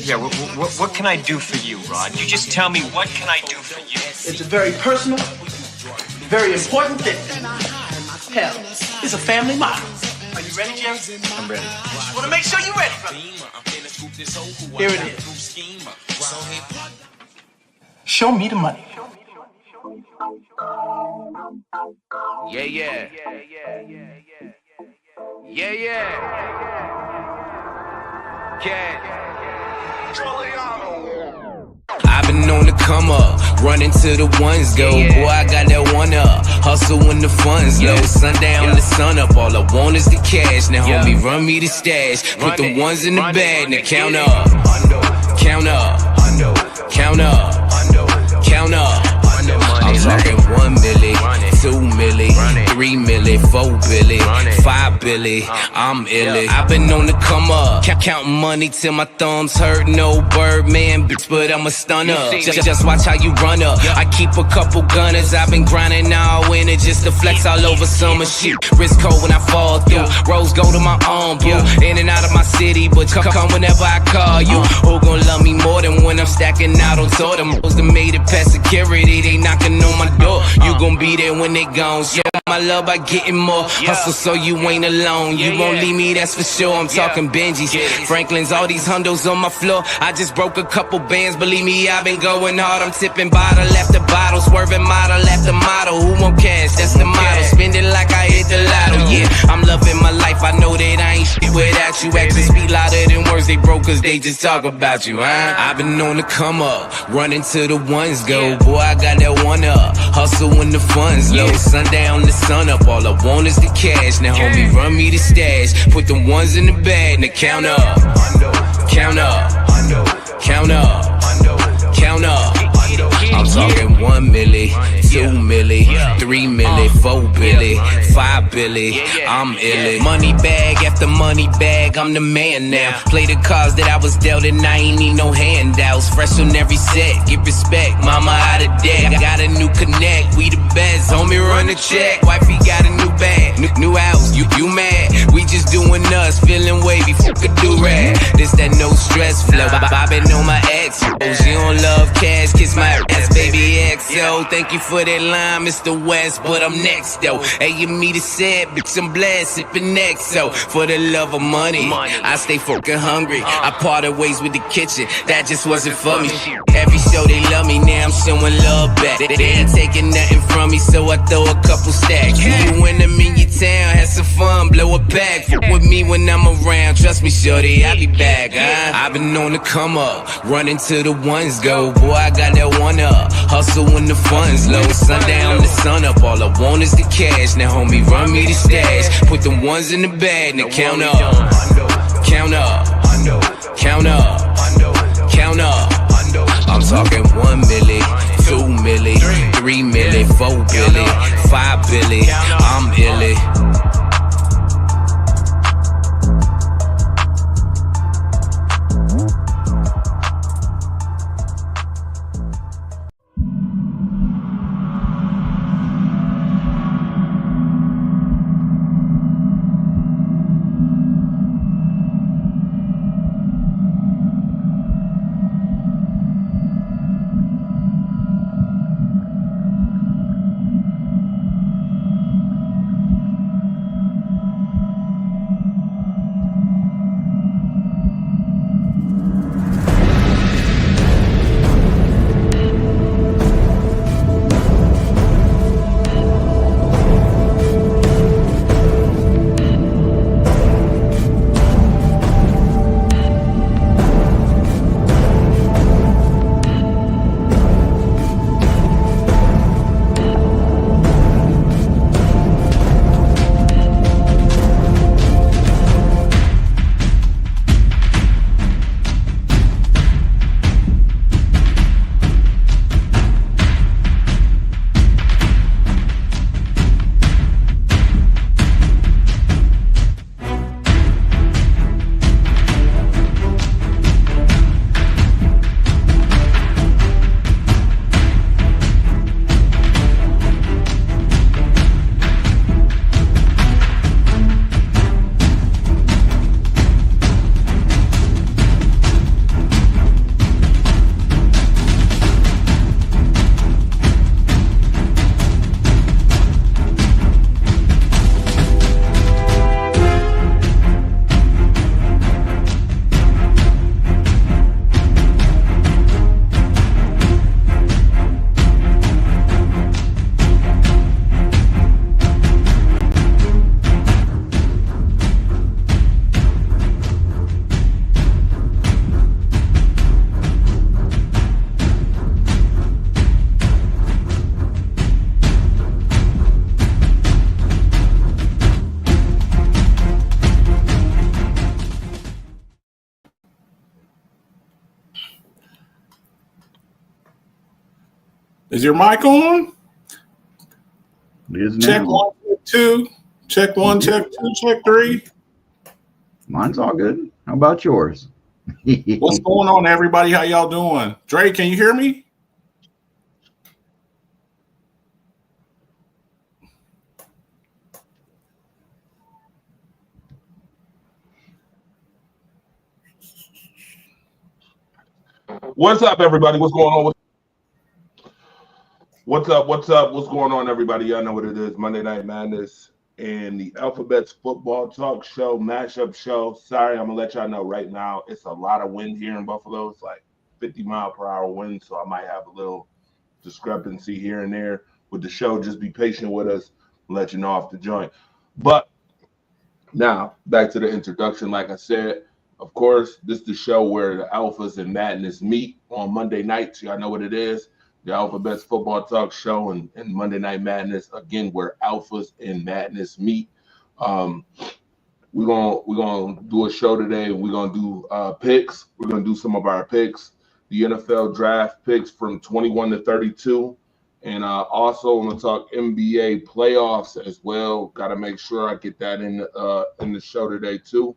Yeah, what can I do for you, Rod? You just tell me, what can I do for you? It's a very personal, very important thing. Hell, it's a family motto. Are you ready, Jerry? I'm ready. Just want to make sure you're ready, brother. Here it is. Show me the money. Yeah, yeah. Yeah, yeah. Yeah. I've been on the come up, running to the ones go. Boy, I got that one up, hustle when the funds low. Sundown to sun up, all I want is the cash. Now homie, run me the stash, put the ones in the bag. Now count up, count up, count up, count up. I'm talking 1 milli, 2 milli, 3 milli, 4 billy, 5 billy, I'm illy. I've been on the come up, counting money till my thumbs hurt. No Birdman, bitch, but I'm a stunner. Just watch how you run up. I keep a couple gunners, I've been grinding all winter just to flex all over summer shit. Wrist cold when I fall through, rose go to my arm, boo. In and out of my city, but come whenever I call you. Who gon' love me more than when I'm stacking out on tour? Them hoes that made it past security, they knocking on my door. You gon' be there when they gone. Show my love by getting more. Hustle so you ain't alone. You won't leave me, that's for sure. I'm talking Benjis, Franklin's, all these hundos on my floor. I just broke a couple bands, believe me, I've been going hard. I'm tipping bottle after bottle, swerving model after model. Who won't cash? That's the motto. Spend it like I hit the lotto. Yeah, I'm loving my life. I know that I ain't shit without you. Actions speak louder than words they broke, cause they just talk about you, huh? I've been on the come up, running to the ones go. Boy, I got that one up. Hustle when the funds low. Sundown the sun up. All I want is the cash. Now, homie, run me the stash. Put the ones in the bag. Now count up. Count up. Count up. Count up. I'm talking 1 milli, 2 milli, 3 milli, 4 billy, 5 billy. I'm illy. Money bag after money bag, I'm the man now. Play the cards that I was dealt and I ain't need no handouts. Fresh on every set, give respect, mama out of debt. Got a new connect, we the best, homie run the check. Wifey got a new bag, new house, you mad? We just doing us, feeling wavy, fuck a do-rag. This that no stress flow, bobbing on my ex. You don't love cash, kiss my ass, baby XO. Thank you for that line, Mr. West, but I'm next though. Hey, you meet a sad bitch, I'm blessed, sipping XO. For the love of money, I stay fucking hungry. I parted ways with the kitchen, that just wasn't for me. Every show they love me, now I'm showing love back. They ain't taking nothing from me, so I throw a couple stacks. You when I'm in your town, have some fun, blow a bag. Fuck with me when I'm around, trust me, shorty, I'll be back, huh? I've been on the come up, running to the ones go. Boy, I got that one up, hustle when the funds low. Sundown the sun up, all I want is the cash. Now, homie, run me the stash. Put the ones in the bag, now count up. Count up. Count up. Count up. I'm talking 1 milli, 2 milli, 3 milli, 4 billy, 5 billy. I'm illy. Is your mic on? It is check now. 1, check 2. Check 1, check 2, check 3. Mine's all good. How about yours? What's going on, everybody? How y'all doing? Dre, can you hear me? What's up, everybody? What's going on? What's up? What's up? What's going on, everybody? Y'all know what it is. Monday Night Madness and the Alphabets Football Talk Show, mashup show. Sorry, I'm going to let y'all know right now, it's a lot of wind here in Buffalo. It's like 50-mile-per-hour wind, so I might have a little discrepancy here and there with the show. Just be patient with us and let you know off the joint. But now, back to the introduction. Like I said, of course, this is the show where the Alphas and Madness meet on Monday nights. Y'all know what it is. The Alphabets Football Talk Show and Monday Night Madness, again, where Alphas and Madness meet. We're gonna do a show today, and we're gonna do picks. We're gonna do some of our picks, the NFL draft picks from 21 to 32, and also I'm gonna talk NBA playoffs as well. Got to make sure I get that in the show today too.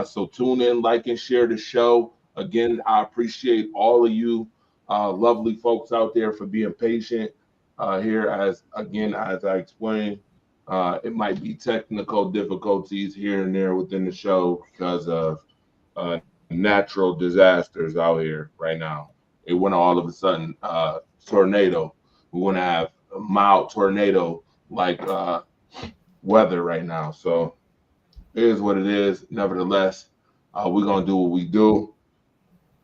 So tune in, like, and share the show. Again, I appreciate all of you. Lovely folks out there for being patient here. As I explained, it might be technical difficulties here and there within the show because of natural disasters out here right now. It went all of a sudden tornado. We want to have a mild tornado like weather right now. So it is what it is. Nevertheless, we're gonna do what we do.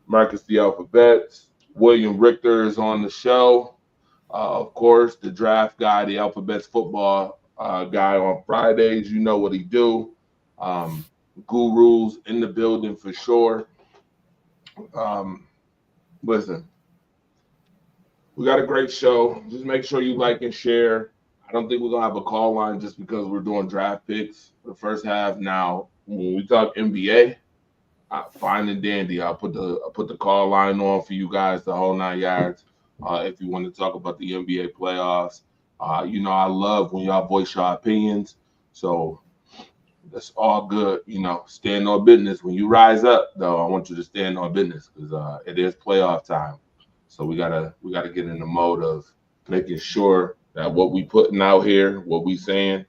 Marcus the Alphabets. William Richter is on the show. Of course, the draft guy, the Alphabets football guy on Fridays. You know what he do. Gurus in the building for sure. Listen, we got a great show. Just make sure you like and share. I don't think we're going to have a call line just because we're doing draft picks for the first half. Now, when we talk NBA, fine and dandy. I'll put the call line on for you guys, the whole 9 yards. If you want to talk about the NBA playoffs, you know I love when y'all voice your opinions. So that's all good. You know, stand on business. When you rise up, though, I want you to stand on business because it is playoff time. So we gotta get in the mode of making sure that what we putting out here, what we saying,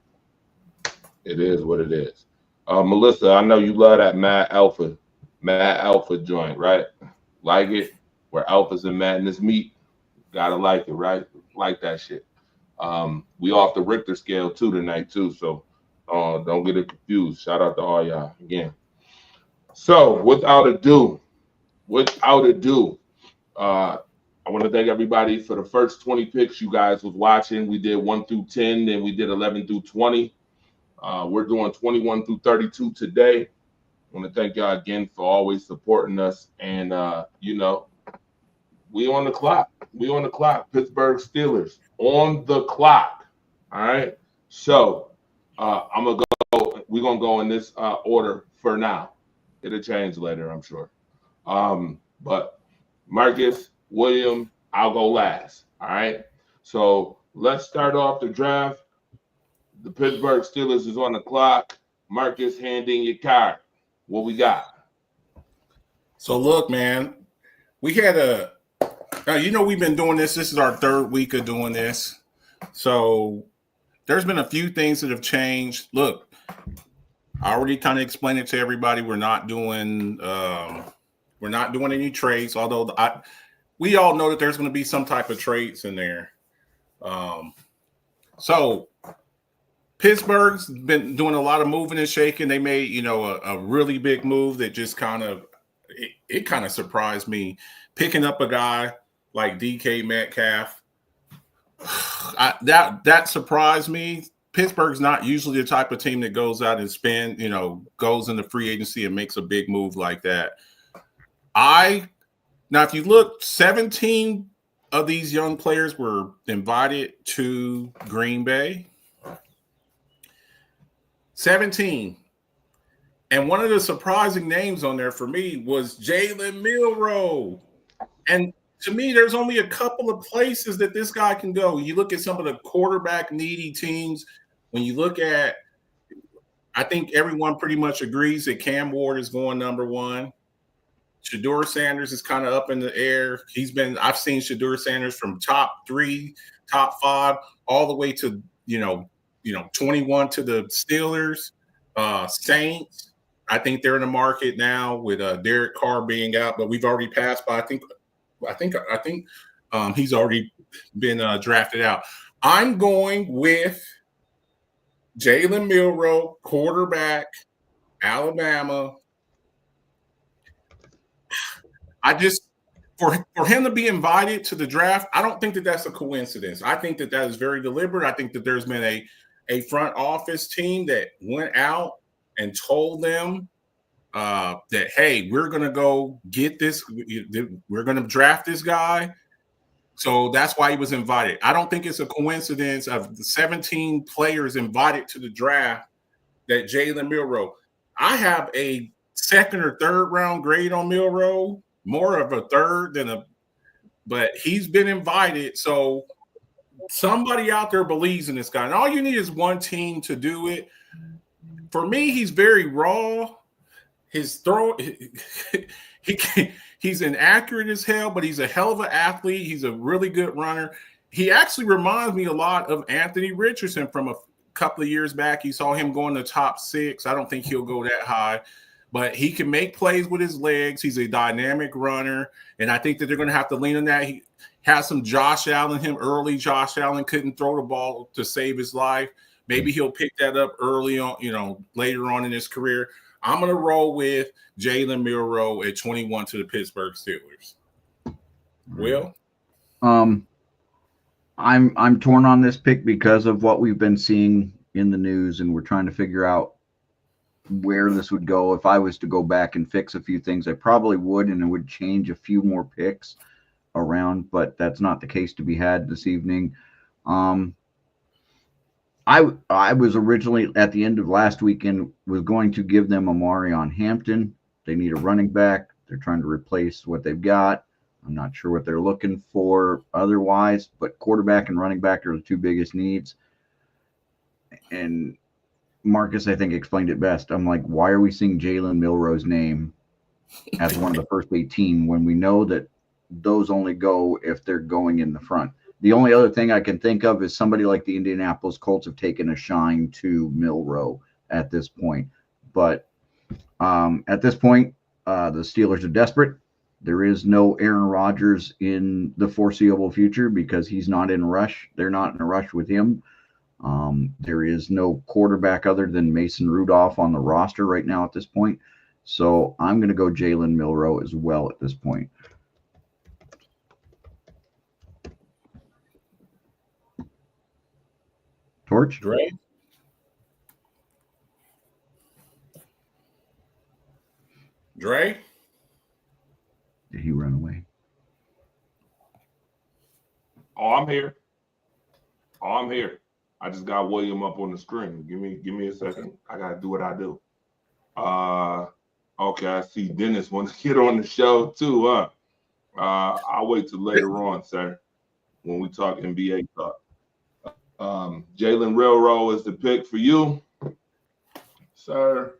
it is what it is. Melissa, I know you love that Mad Alpha joint, right? Like it, where Alphas and Madness meet. Gotta like it, right? Like that shit. We off the Richter scale too tonight too, so don't get it confused. Shout out to all y'all again. So without ado, I want to thank everybody for the first 20 picks you guys was watching. We did 1 through 10, then we did 11 through 20. We're doing 21 through 32 today. I want to thank y'all again for always supporting us. And, you know, we on the clock. We on the clock. Pittsburgh Steelers on the clock. All right. So we're going to go in this order for now. It'll change later, I'm sure. But Marcus, William, I'll go last. All right. So let's start off the draft. The Pittsburgh Steelers is on the clock. Marcus, hand in your card. What we got? So look, man, we had we've been doing this. This is our third week of doing this. So there's been a few things that have changed. Look, I already kind of explained it to everybody. We're not doing any trades, although we all know that there's going to be some type of trades in there. So Pittsburgh's been doing a lot of moving and shaking. They made, a really big move that just kind of surprised me. Picking up a guy like DK Metcalf, that surprised me. Pittsburgh's not usually the type of team that goes out and goes into free agency and makes a big move like that. Now, if you look, 17 of these young players were invited to Green Bay. 17. And one of the surprising names on there for me was Jalen Milroe. And to me, there's only a couple of places that this guy can go. You look at some of the quarterback needy teams. When you look at, I think everyone pretty much agrees that Cam Ward is going number one. Shedeur Sanders is kind of up in the air. I've seen Shedeur Sanders from top 3, top 5, all the way to, 21 to the Steelers, Saints. I think they're in the market now with Derek Carr being out, but we've already passed by. I think he's already been drafted out. I'm going with Jalen Milroe, quarterback, Alabama. I just for him to be invited to the draft, I don't think that that's a coincidence. I think that is very deliberate. I think that there's been a front office team that went out and told them that, hey, we're going to go get this. We're going to draft this guy. So that's why he was invited. I don't think it's a coincidence of the 17 players invited to the draft that Jalen Milroe. I have a second or third round grade on Milroe, more of a third than but he's been invited. So somebody out there believes in this guy. And all you need is one team to do it. For me, he's very raw. His throw, he's inaccurate as hell, but he's a hell of an athlete. He's a really good runner. He actually reminds me a lot of Anthony Richardson from a couple of years back. You saw him go in the top 6. I don't think he'll go that high, but he can make plays with his legs. He's a dynamic runner, and I think that they're going to have to lean on that. He has some Josh Allen him early. Josh Allen couldn't throw the ball to save his life. Maybe he'll pick that up early on, later on in his career. I'm going to roll with Jalen Milroe at 21 to the Pittsburgh Steelers. Will? I'm torn on this pick because of what we've been seeing in the news, and we're trying to figure out where this would go. If I was to go back and fix a few things, I probably would, and it would change a few more picks around, but that's not the case to be had this evening. I was originally at the end of last weekend was going to give them Omarion Hampton. They need a running back. They're trying to replace what they've got. I'm not sure what they're looking for otherwise, but quarterback and running back are the two biggest needs. And Marcus, I think, explained it best. I'm like, why are we seeing Jalen Milroe's name as one of the first 18 when we know that those only go if they're going in the front? The only other thing I can think of is somebody like the Indianapolis Colts have taken a shine to Milroe at this point. But at this point, the Steelers are desperate. There is no Aaron Rodgers in the foreseeable future because he's not in a rush. They're not in a rush with him. There is no quarterback other than Mason Rudolph on the roster right now at this point. So I'm going to go Jalen Milroe as well at this point. Torch? Dre? Did he run away? Oh, I'm here. I just got William up on the screen. Give me a second. I gotta do what I do. Okay, I see Dennis wants to get on the show too, huh? I'll wait till later on, sir, when we talk NBA talk. Jalen Milroe is the pick for you, sir.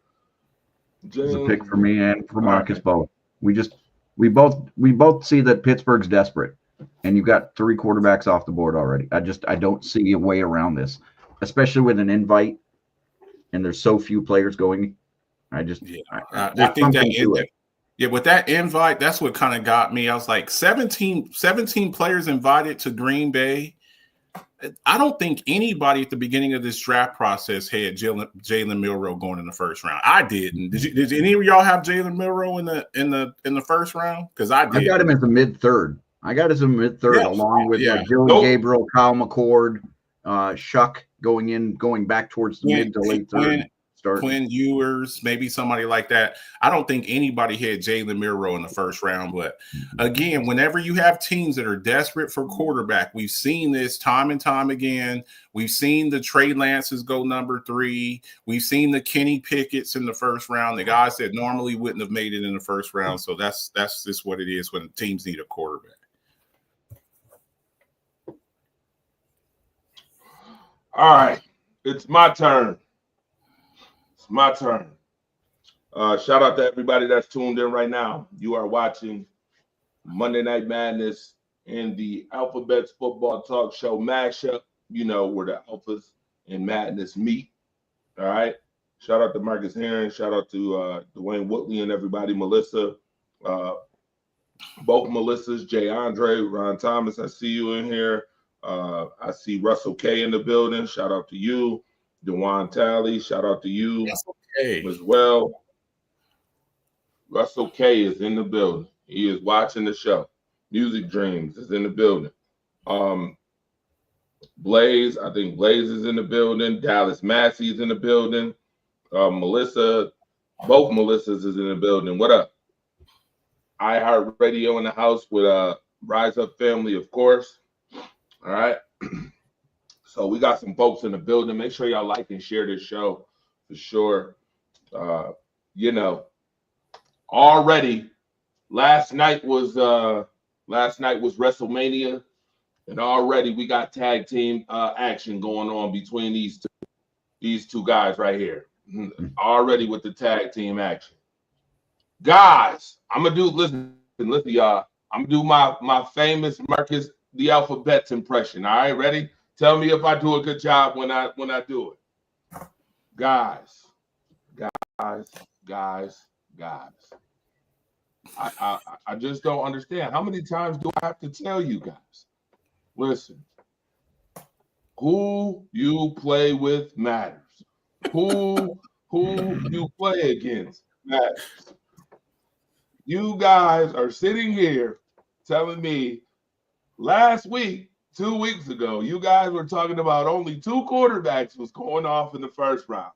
It's a pick for me and for Marcus both. We both see that Pittsburgh's desperate, and you've got 3 quarterbacks off the board already. I don't see a way around this, especially with an invite, and there's so few players going. I think that with that invite, that's what kind of got me. I was like 17 players invited to Green Bay. I don't think anybody at the beginning of this draft process had Jalen Milroe going in the first round. I didn't. Did any of y'all have Jalen Milroe in the first round? Because I did. I got him as a mid-third. Along with Dylan Gabriel, Kyle McCord, Shuck going back towards the mid to late third. Quinn Ewers, maybe somebody like that. I don't think anybody had Jalen Milroe in the first round. But again, whenever you have teams that are desperate for quarterback, we've seen this time and time again. We've seen the Trey Lances go number 3. We've seen the Kenny Pickett's in the first round, the guys that normally wouldn't have made it in the first round. So that's just what it is when teams need a quarterback. All right, it's my turn. My turn. Shout out to everybody that's tuned in right now. You are watching Monday Night Madness and the Alphabets Football Talk Show mashup. You know where the Alphas and Madness meet. All right. Shout out to Marcus Heron. Shout out to Dwayne Woodley and everybody. Melissa. both Melissas, Jay Andre, Ron Thomas. I see you in here. I see Russell K in the building. Shout out to you. Dewan Talley, shout out to you as well. Russell K is in the building. He is watching the show. Music Dreams is in the building. Blaze, I think Blaze is in the building. Dallas Massey is in the building. Melissa, both Melissas is in the building. What up? iHeartRadio in the house with Rise Up Family, of course. All right. So we got some folks in the building. Make sure y'all like and share this show for sure. Already last night was WrestleMania, and already we got tag team action going on between these two guys right here. Already with the tag team action. Guys, I'm gonna do listen, y'all. I'm gonna do my famous Marcus the Alphabets impression. All right, ready? Tell me if I do a good job when I do it. Guys. I just don't understand. How many times do I have to tell you guys? Listen, who you play with matters. Who you play against matters. You guys are sitting here telling me last week, 2 weeks ago, you guys were talking about only 2 quarterbacks was going off in the first round.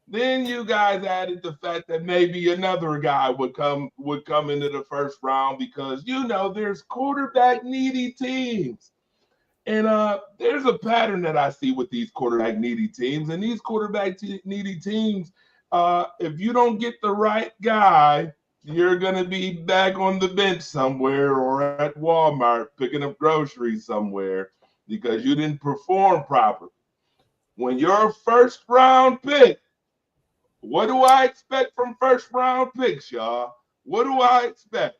Then you guys added the fact that maybe another guy would come into the first round because there's quarterback needy teams. And there's a pattern that I see with these quarterback needy teams. And these quarterback needy teams, if you don't get the right guy, you're going to be back on the bench somewhere or at Walmart picking up groceries somewhere because you didn't perform properly. When you're first round pick, what do I expect from first round picks, y'all? What do I expect?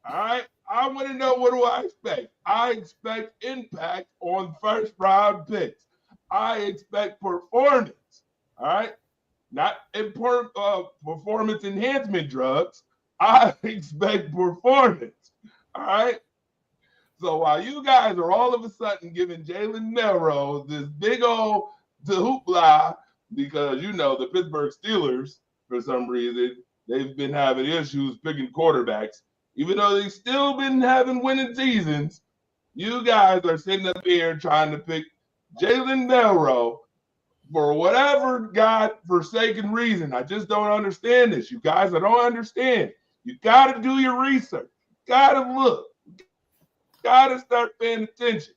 All right. I want to know, what do I expect? I expect impact on first round picks. I expect performance. All right. Not important performance enhancement drugs. I expect performance. All right. So while you guys are all of a sudden giving Jalen Melrose this big old hoopla, because the Pittsburgh Steelers, for some reason, they've been having issues picking quarterbacks, even though they've still been having winning seasons. You guys are sitting up here trying to pick Jalen Melrose for whatever God-forsaken reason. I just don't understand this. You guys, I don't understand. You got to do your research. You got to look. You got to start paying attention.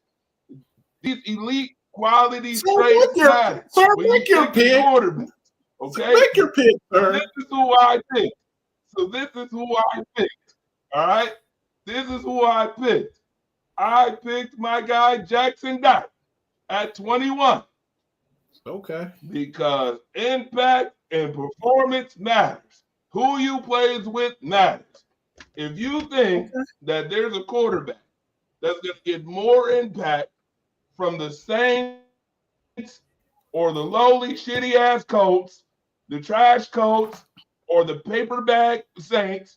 These elite quality traits matter. Sir, make your pick. Okay? Make your pick, sir. This is who I picked. All right? This is who I picked. I picked my guy Jackson Dart at 21. Okay. Because impact and performance matters. Who you plays with matters. If you think that there's a quarterback that's going to get more impact from the Saints or the lowly shitty-ass Colts, the trash Colts, or the paperback Saints,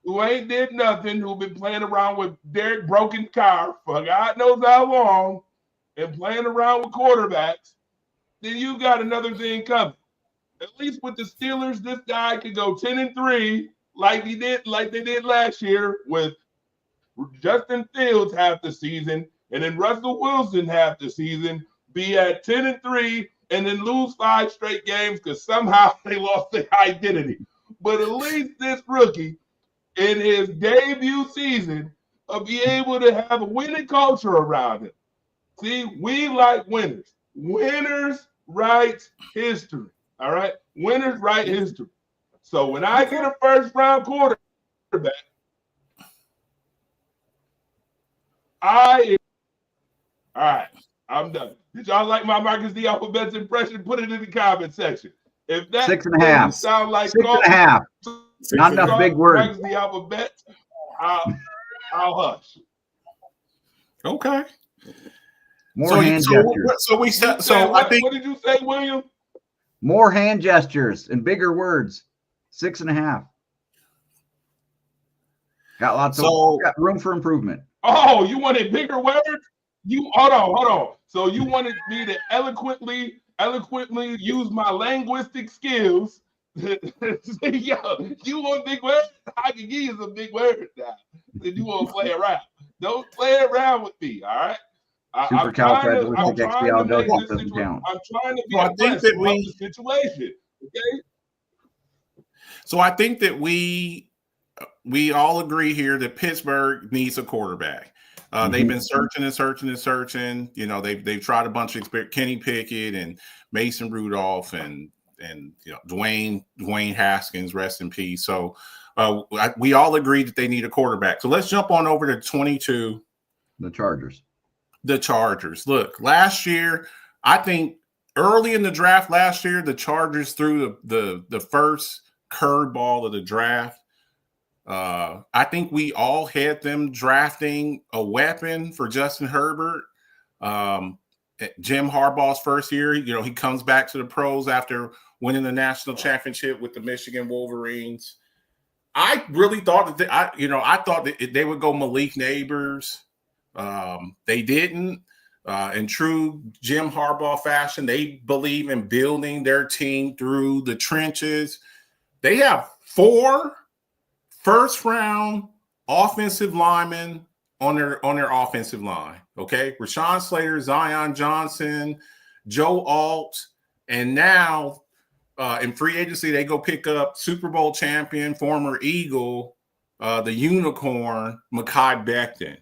who ain't did nothing, who've been playing around with Derek Broken Carr for God knows how long, and playing around with quarterbacks, then you got another thing coming. At least with the Steelers, this guy could go 10-3 like they did last year with Justin Fields half the season, and then Russell Wilson half the season, be at 10-3, and then lose 5 straight games because somehow they lost their identity. But at least this rookie, in his debut season, will be able to have a winning culture around him. See, we like winners. Winners write history. All right? Winners write history. So when I get a first-round quarterback, all right, I'm done. Did y'all like my Marcus the Alphabets impression? Put it in the comment section. If that 6.5. sound like 6.5. Not enough big words. Marcus the Alphabet, I'll hush. Okay. More hand gestures. What did you say, William? More hand gestures and bigger words. 6.5. Got lots So- of got room for improvement. Oh, you wanted bigger words? You hold on. So you wanted me to eloquently use my linguistic skills. Yo, you want big words? I can give you some big words now. If you want to play around, don't play around with me. All right. I'm trying to make this situation. I'm trying to be I think that the situation. Okay. So I think that we all agree here that Pittsburgh needs a quarterback. They've been searching. You know, they've tried a bunch of Kenny Pickett and Mason Rudolph and you know Dwayne Haskins, rest in peace. So we all agree that they need a quarterback. So let's jump on over to 22. The Chargers. Look, last year, I think early in the draft last year, the Chargers threw the first curveball of the draft. I think we all had them drafting a weapon for Justin Herbert. Jim Harbaugh's first year, you know, he comes back to the pros after winning the national championship with the Michigan Wolverines. I really thought that I thought that they would go Malik Neighbors. They didn't. In true Jim Harbaugh fashion, they believe in building their team through the trenches. They have 4 first-round offensive linemen on their offensive line. Okay, Rashawn Slater, Zion Johnson, Joe Alt, and now in free agency they go pick up Super Bowl champion, former Eagle, the Unicorn, Mekhi Becton.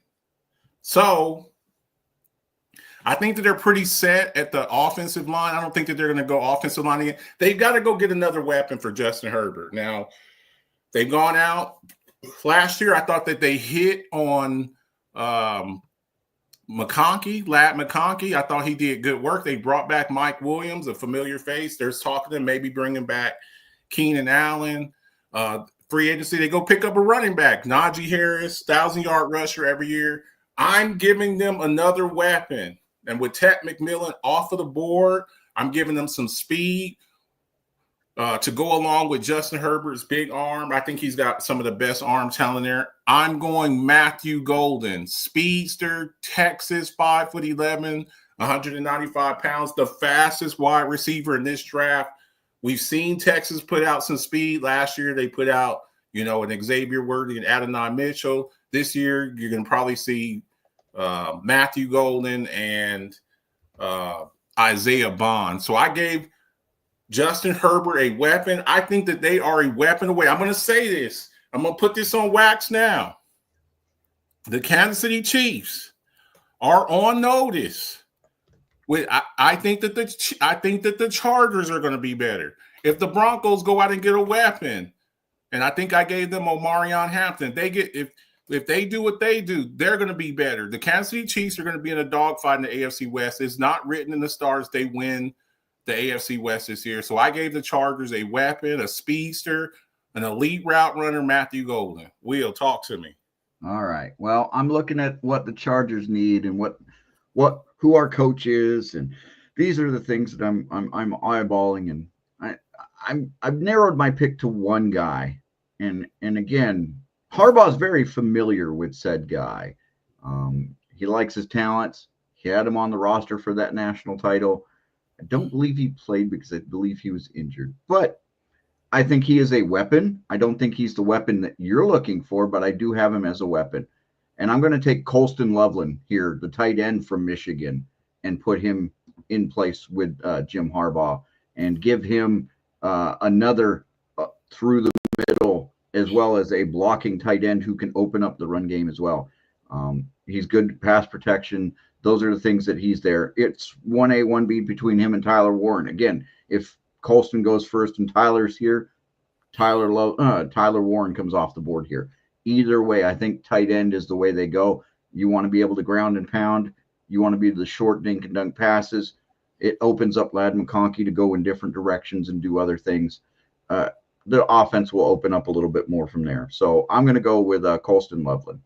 So I think that they're pretty set at the offensive line. I don't think that they're going to go offensive line again. They've got to go get another weapon for Justin Herbert. Now, they've gone out. Last year, I thought that they hit on McConkey, Lat McConkey. I thought he did good work. They brought back Mike Williams, a familiar face. There's talk of them maybe bringing back Keenan Allen. Free agency, they go pick up a running back, Najee Harris, 1,000-yard rusher every year. I'm giving them another weapon. And with Ted McMillan off of the board, I'm giving them some speed to go along with Justin Herbert's big arm. I think he's got some of the best arm talent there. I'm going Matthew Golden, speedster, Texas, 5'11", 195 pounds, the fastest wide receiver in this draft. We've seen Texas put out some speed. Last year, they put out, an Xavier Worthy and Adonai Mitchell. This year, you're going to probably see Matthew Golden and Isaiah Bond. So I gave Justin Herbert a weapon. I think that they are a weapon away. I'm going to say this. I'm going to put this on wax now. The Kansas City Chiefs are on notice. I think that the Chargers are going to be better. If the Broncos go out and get a weapon, and I think I gave them Omarion Hampton, if they do what they do, they're going to be better. The Kansas City Chiefs are going to be in a dogfight in the AFC West. It's not written in the stars they win the AFC West this year. So I gave the Chargers a weapon, a speedster, an elite route runner, Matthew Golden. Will, talk to me. All right. Well, I'm looking at what the Chargers need and who our coach is, and these are the things that I'm eyeballing, and I've narrowed my pick to one guy, and again, Harbaugh is very familiar with said guy. He likes his talents. He had him on the roster for that national title. I don't believe he played because I believe he was injured, but I think he is a weapon. I don't think he's the weapon that you're looking for, but I do have him as a weapon. And I'm going to take Colston Loveland here, the tight end from Michigan, and put him in place with Jim Harbaugh and give him another through the middle, as well as a blocking tight end who can open up the run game as well. He's good pass protection. Those are the things that he's there. It's 1A, 1B between him and Tyler Warren. Again, if Colston goes first and Tyler's here, Tyler Warren comes off the board here. Either way, I think tight end is the way they go. You want to be able to ground and pound. You want to be the short dink and dunk passes. It opens up Ladd McConkey to go in different directions and do other things. The offense will open up a little bit more from there. So I'm going to go with Colston Loveland.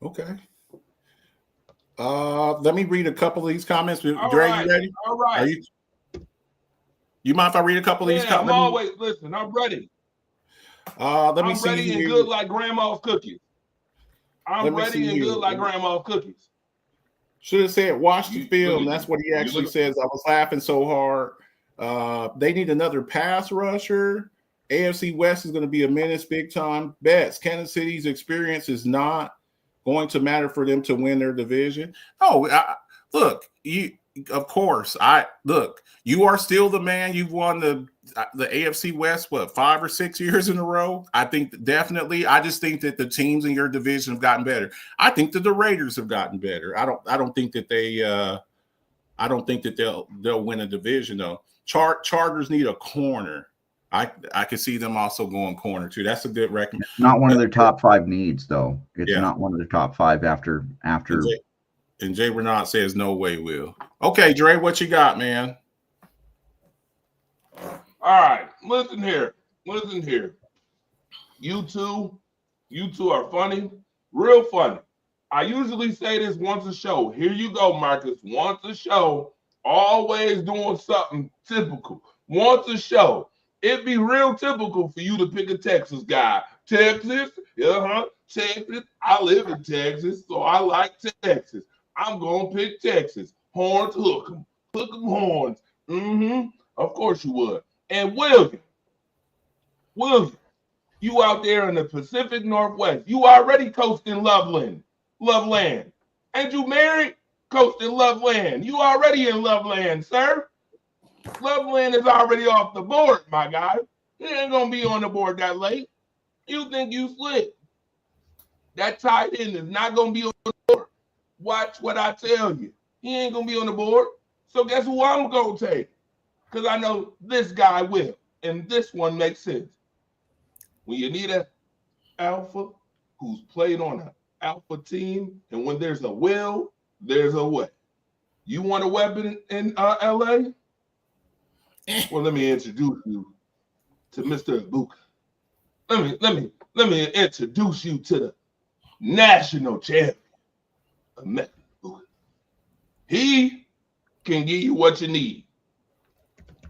Okay. Let me read a couple of these comments. Dre, right. you ready? All right. You mind if I read a couple of these comments? I'm ready. Let me I'm see ready here. and good like grandma's cookies. Let I'm me ready see and here. good like grandma's cookies. Should have said watch the You- film. you- That's what he you actually look- says. I was laughing so hard. They need another pass rusher. AFC West is going to be a menace big time. Bets. Kansas City's experience is not going to matter for them to win their division. Oh, look, of course, you are still the man. You've won the AFC West, 5 or 6 years in a row? I think definitely. I just think that the teams in your division have gotten better. I think that the Raiders have gotten better. I don't think that they'll win a division though. Chargers need a corner. I could see them also going corner too. That's a good recommendation. Not one of their top 5 needs, though. It's Yeah. not one of the top 5 after. And Jay Renaud says no way, Will. Okay, Dre, what you got, man? All right, listen here. You two are funny, real funny. I usually say this once a show. Here you go, Marcus. Once a show, always doing something typical. Once a show. It'd be real typical for you to pick a Texas guy. Texas, Texas. I live in Texas, so I like Texas. I'm gonna pick Texas. Horns, hook 'em horns. Of course you would. And William, you out there in the Pacific Northwest, you already coasting Loveland. Ain't you married? Coasting Loveland. You already in Loveland, sir. Loveland is already off the board, my guy. He ain't gonna be on the board that late. You think you slick? That tight end is not gonna be on the board. Watch what I tell you. He ain't gonna be on the board. So guess who I'm gonna take? Because I know this guy will, and this one makes sense. When you need an alpha who's played on an alpha team, and when there's a will, there's a way. You want a weapon in LA? Well, let me introduce you to Mr. Ibuka. Let me introduce you to the national champion, Emeka Ibuka. He can give you what you need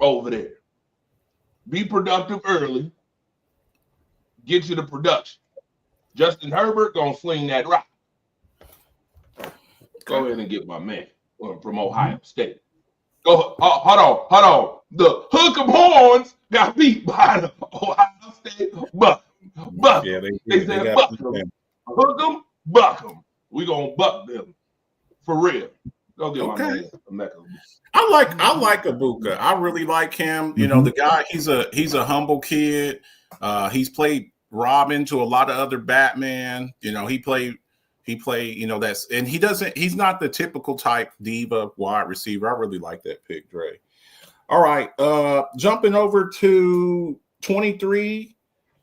over there. Be productive early. Get you the production. Justin Herbert gonna sling that rock. Go ahead and get my man from Ohio State. Go, hold on. The Hook 'em Horns got beat by the Ohio State Buck. Yeah, They said buck them. Hook 'em, buck 'em. We gonna buck them for real. Go get my man Emeka. I like Ibuka. I really like him. You know, the guy. He's a humble kid. He's played Robin to a lot of other Batman. You know, he played. You know, he's not the typical type diva wide receiver. I really like that pick, Dre. All right, jumping over to 23,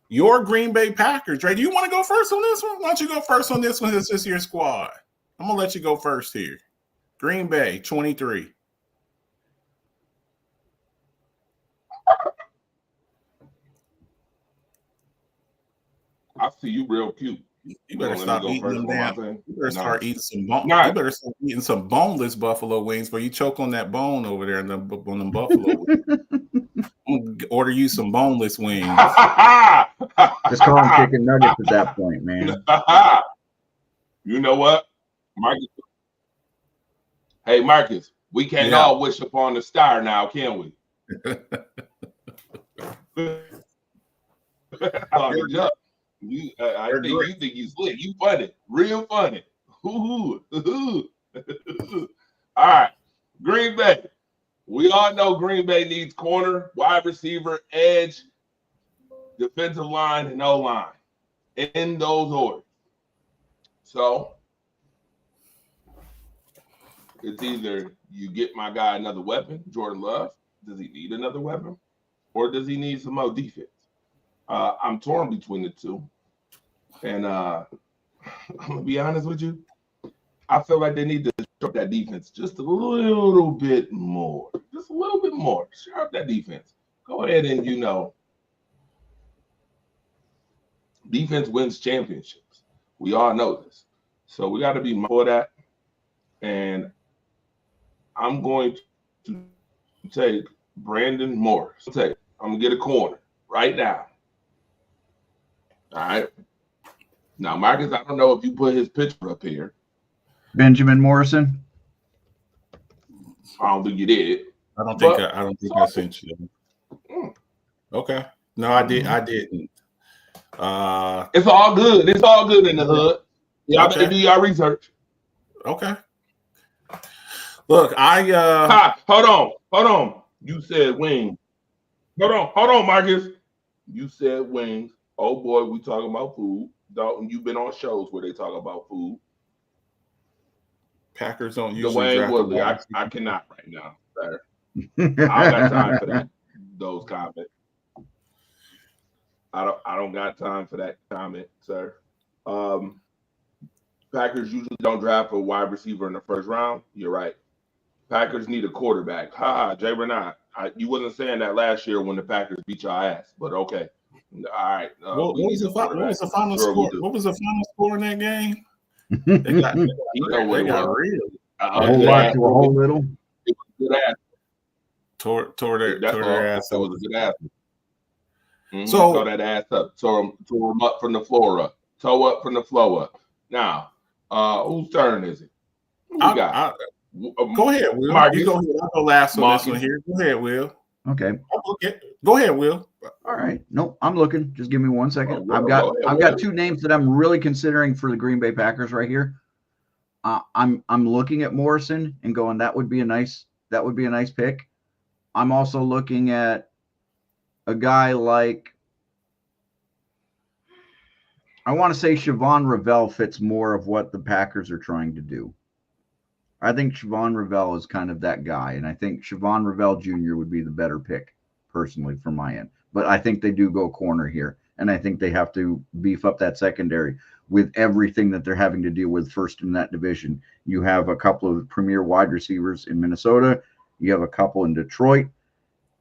your Green Bay Packers. Dre, do you want to go first on this one? Why don't you go first on this one? This is your squad. I'm gonna let you go first here. Green Bay 23. I see you real cute. You better stop eating them down. You better start eating some bone. Nah. You better start eating some boneless buffalo wings where you choke on that bone over there on them buffalo wings. I'm gonna order you some boneless wings. Just call them chicken nuggets at that point, man. You know what, Marcus? Hey, Marcus, we can't all wish upon the star now, can we? I think you think you slick. You funny, real funny. All right, Green Bay. We all know Green Bay needs corner, wide receiver, edge, defensive line, and O-line in those orders. So it's either you get my guy another weapon, Jordan Love. Does he need another weapon? Or does he need some more defense? I'm torn between the two. And I'm going to be honest with you. I feel like they need to sharp that defense just a little bit more. Just a little bit more. Sharp that defense. Go ahead and, defense wins championships. We all know this. So we got to be mindful of that. And I'm going to take Brandon Morris. I'm going to get a corner right now. All right. Now, Marcus, I don't know if you put his picture up here. Benjamin Morrison. I don't think you did. I don't think I sent you. Okay. No, I didn't. It's all good. It's all good in the hood. Y'all better do your research. Okay. Look, hold on. You said wings. Hold on, Marcus. You said wings. Oh boy, we talking about food. Dalton, you've been on shows where they talk about food. Packers don't usually Dwayne draft Woodley. I cannot right now, sir. I don't got time for that. Those comments. I don't got time for that comment, sir. Packers usually don't draft a wide receiver in the first round. You're right. Packers need a quarterback. Jay Renard. You wasn't saying that last year when the Packers beat your ass, but okay. All right. What was the final score? What was the final score in that game? They got real. A whole lot to a whole little. It was a good ass. Tore their ass. That was a good ass. Mm-hmm. So tore that ass up. Tore them up from the floor up. Toe up from the floor up. Now, whose turn is it? Who we got? Go ahead, Will. Marcus. You go ahead. I'll go last on this one here. Go ahead, Will. Okay. Go ahead, Will. All right. Nope. I'm looking. Just give me 1 second. I've got two names that I'm really considering for the Green Bay Packers right here. I'm looking at Morrison and going, that would be a nice pick. I'm also looking at a guy like, I want to say Siobhan Ravel fits more of what the Packers are trying to do. I think Siobhan Ravel is kind of that guy, and I think Siobhan Ravel Jr. would be the better pick, personally, from my end. But I think they do go corner here, and I think they have to beef up that secondary with everything that they're having to deal with first in that division. You have a couple of premier wide receivers in Minnesota. You have a couple in Detroit,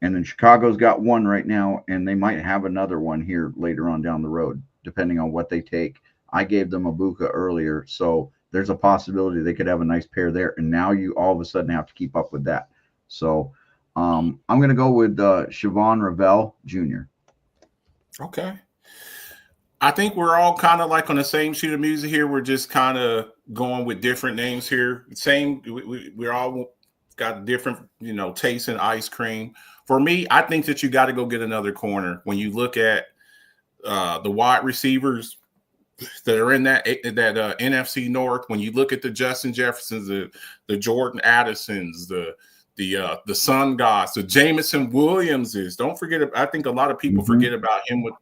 and then Chicago's got one right now, and they might have another one here later on down the road, depending on what they take. I gave them Ibuka earlier, so there's a possibility they could have a nice pair there, and now you all of a sudden have to keep up with that. So I'm going to go with Siobhan Ravel Jr. Okay. I think we're all kind of like on the same sheet of music here. We're just kind of going with different names here. We're all got different, tastes in ice cream. For me, I think that you got to go get another corner. When you look at the wide receivers that are in that NFC North, when you look at the Justin Jeffersons, the Jordan Addisons, the Sun Gods, the Jameson Williamses. Don't forget. I think a lot of people forget about him with,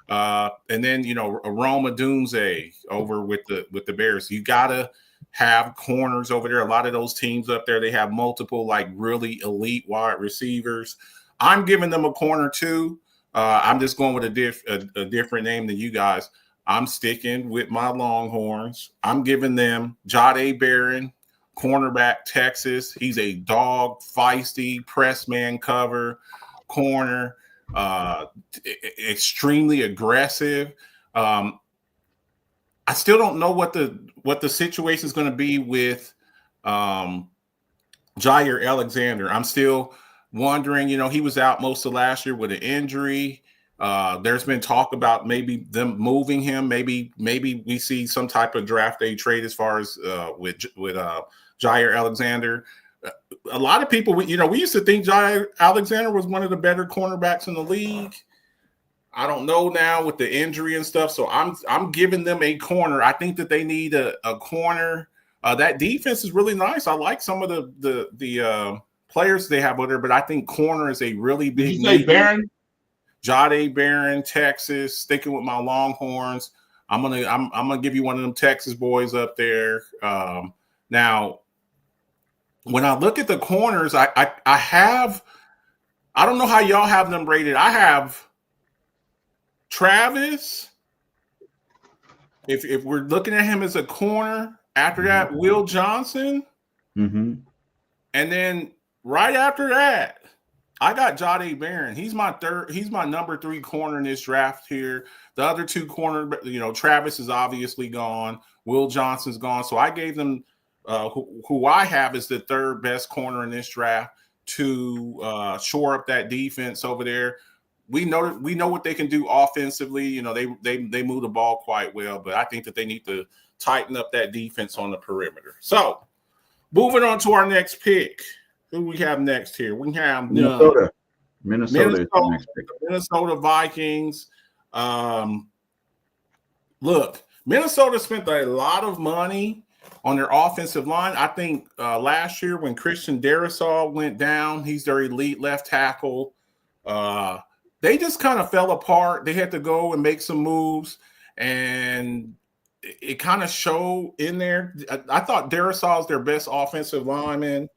and then Aroma Dunze over with the Bears. You gotta have corners over there. A lot of those teams up there, they have multiple like really elite wide receivers. I'm giving them a corner too. I'm just going with a different name than you guys. I'm sticking with my Longhorns. I'm giving them Jahdae Barron, cornerback, Texas. He's a dog, feisty, press man cover, corner, extremely aggressive. I still don't know what the situation is going to be with Jair Alexander. I'm still wondering, he was out most of last year with an injury. There's been talk about maybe them moving him. Maybe we see some type of draft day trade as far as with Jair Alexander. A lot of people, we used to think Jair Alexander was one of the better cornerbacks in the league. I don't know now with the injury and stuff. So I'm giving them a corner. I think that they need a corner. That defense is really nice. I like some of the players they have over there, but I think corner is a really big. Did you say Barron? Jahdae Barron, Texas. Sticking with my Longhorns. I'm gonna give you one of them Texas boys up there. Now, when I look at the corners, I don't know how y'all have them rated. I have Travis. If we're looking at him as a corner, after that, Will Johnson, and then right after that, I got Jahdae Barron. He's my number 3 corner in this draft here. The other 2 corner, Travis is obviously gone. Will Johnson's gone. So I gave them who I have is the 3rd best corner in this draft to shore up that defense over there. we know what they can do offensively. You know, they move the ball quite well, but I think that they need to tighten up that defense on the perimeter. So, moving on to our next pick. Who we have next here? We have Minnesota. Minnesota is the next pick. Minnesota Vikings. Look, Minnesota spent a lot of money on their offensive line. I think last year when Christian Darrisaw went down, he's their elite left tackle. They just kind of fell apart. They had to go and make some moves, and it kind of showed in there. I thought Darrisaw is their best offensive lineman.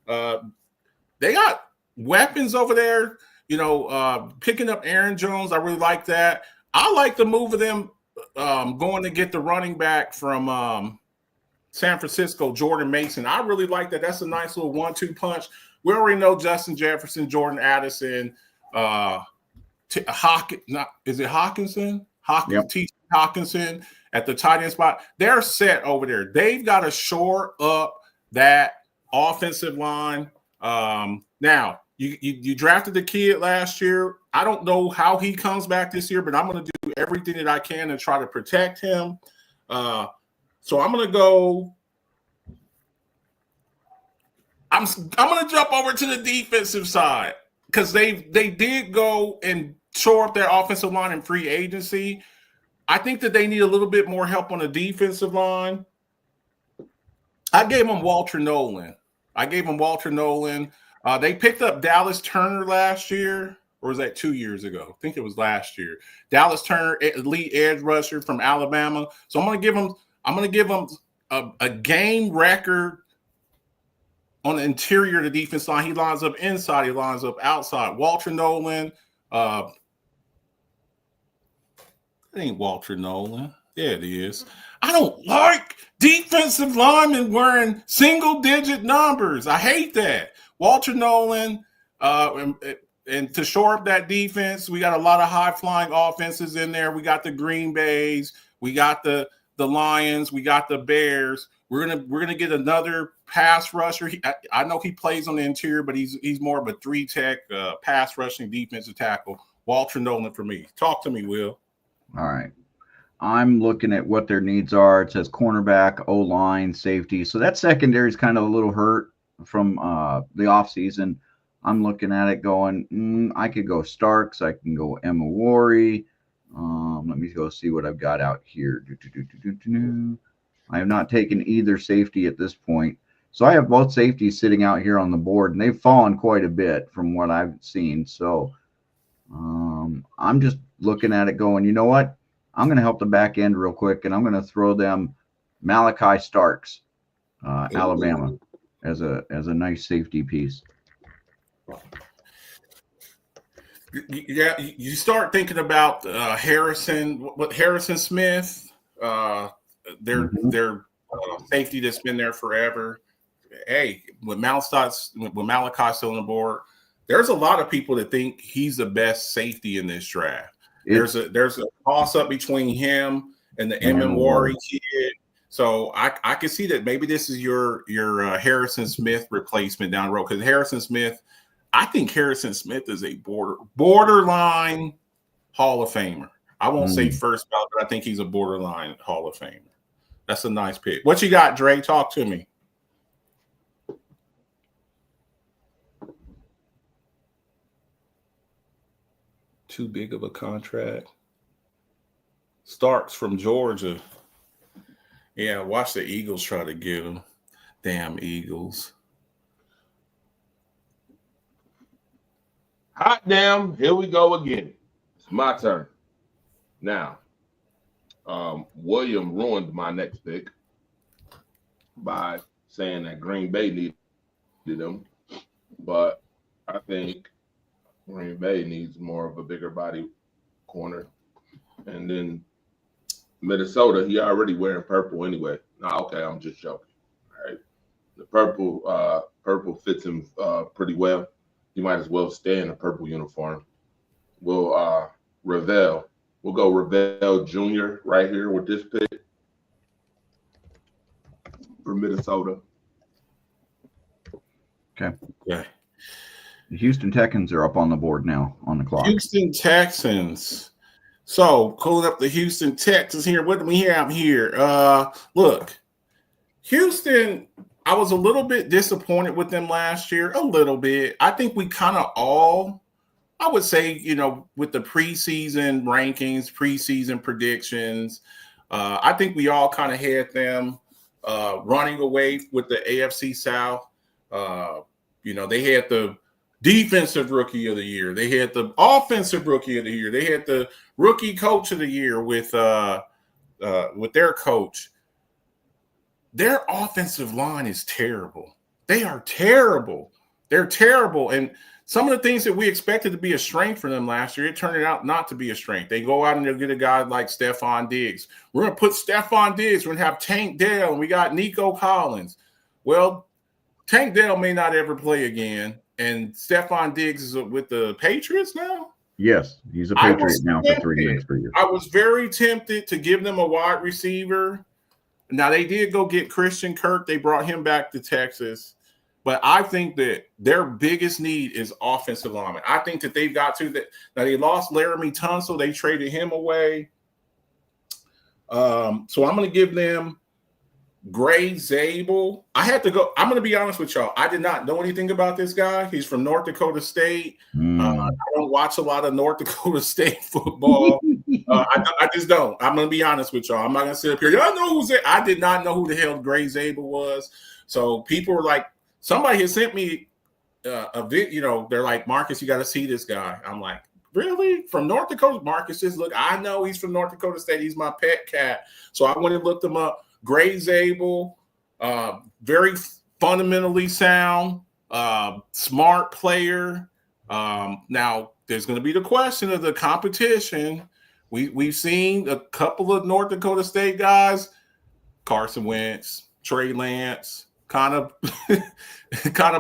They got weapons over there, you know, picking up Aaron Jones. I really like that. I like the move of them going to get the running back from San Francisco, Jordan Mason. I really like that. That's a nice little 1-2 punch. We already know Justin Jefferson, Jordan Addison, is it Hawkinson? Yep. T. Hawkinson at the tight end spot. They're set over there. They've got to shore up that offensive line. Now, you drafted the kid last year. I don't know how he comes back this year, but I'm going to do everything that I can to try to protect him. So I'm going to go. I'm going to jump over to the defensive side because they did go and shore up their offensive line in free agency. I think that they need a little bit more help on the defensive line. I gave them Walter Nolan. They picked up Dallas Turner last year, or was that 2 years ago? I think it was last year. Dallas Turner, elite edge rusher from Alabama. So I'm going to give them a game record on the interior of the defense line. He lines up inside. He lines up outside. Walter Nolan. It ain't Walter Nolan. Yeah, it is. I don't like defensive linemen wearing single-digit numbers. I hate that. Walter Nolan, and to shore up that defense, we got a lot of high-flying offenses in there. We got the Green Bays. We got the Lions. We got the Bears. We're gonna get another pass rusher. I know he plays on the interior, but he's more of a 3-tech pass rushing defensive tackle. Walter Nolan for me. Talk to me, Will. All right. I'm looking at what their needs are. It says cornerback, O-line, safety. So that secondary is kind of a little hurt from the offseason. I'm looking at it going, I could go Starks. I can go Emma Worry. Let me go see what I've got out here. I have not taken either safety at this point. So I have both safeties sitting out here on the board, and they've fallen quite a bit from what I've seen. So I'm just looking at it going, you know what? I'm going to help the back end real quick, and I'm going to throw them Malachi Starks, Alabama, as a nice safety piece. Yeah, you start thinking about Harrison Smith, their safety that's been there forever. Hey, with Malachi still on the board, there's a lot of people that think he's the best safety in this draft. There's a toss up between him and the Emma Worry kid. So I can see that maybe this is your Harrison Smith replacement down the road, because Harrison Smith, I think Harrison Smith is a borderline Hall of Famer. I won't say first ballot, but I think he's a borderline Hall of Famer. That's a nice pick. What you got, Dre? Talk to me. Too big of a contract. Starks from Georgia. Yeah, watch the Eagles try to get him. Damn Eagles. Hot damn, here we go again. It's my turn. Now, William ruined my next pick by saying that Green Bay needed him, but I think Green Bay needs more of a bigger body corner. And then Minnesota, he already wearing purple anyway. Okay, I'm just joking. All right. The purple fits him pretty well. You might as well stay in a purple uniform. We'll go Ravel Jr. right here with this pick for Minnesota. Okay. The Houston Texans are up on the board now on the clock. Houston Texans. So, pulling up the Houston Texans here. What do we have here? Look, Houston, I was a little bit disappointed with them last year. A little bit. I think we kind of all, I would say, with the preseason rankings, preseason predictions, I think we all kind of had them running away with the AFC South. They had the defensive rookie of the year. They had the offensive rookie of the year. They had the rookie coach of the year with their coach. Their offensive line is terrible. They are terrible. They're terrible. And some of the things that we expected to be a strength for them last year, it turned out not to be a strength. They go out and they'll get a guy like Stephon Diggs. We're going to put Stephon Diggs. We're going to have Tank Dell, and we got Nico Collins. Well, Tank Dell may not ever play again, and Stephon Diggs is with the Patriots now? Yes, he's a Patriot now for 3 years. I was very tempted to give them a wide receiver. Now, they did go get Christian Kirk. They brought him back to Texas. But I think that their biggest need is offensive linemen. I think that they've got to that. Now, they lost Laramie Tunsil. They traded him away. So I'm going to give them Gray Zabel. I had to go. I'm going to be honest with y'all. I did not know anything about this guy. He's from North Dakota State. I don't watch a lot of North Dakota State football. I just don't. I'm going to be honest with y'all. I'm not going to sit up here. Y'all know who's it. I did not know who the hell Gray Zabel was. So people were like, somebody had sent me a video. They're like, Marcus, you got to see this guy. I'm like, really? From North Dakota? Marcus says, look, I know he's from North Dakota State. He's my pet cat. So I went and looked him up. Gray Zabel, very fundamentally sound, smart player. Now, there's going to be the question of the competition. We've seen a couple of North Dakota State guys, Carson Wentz, Trey Lance, kind of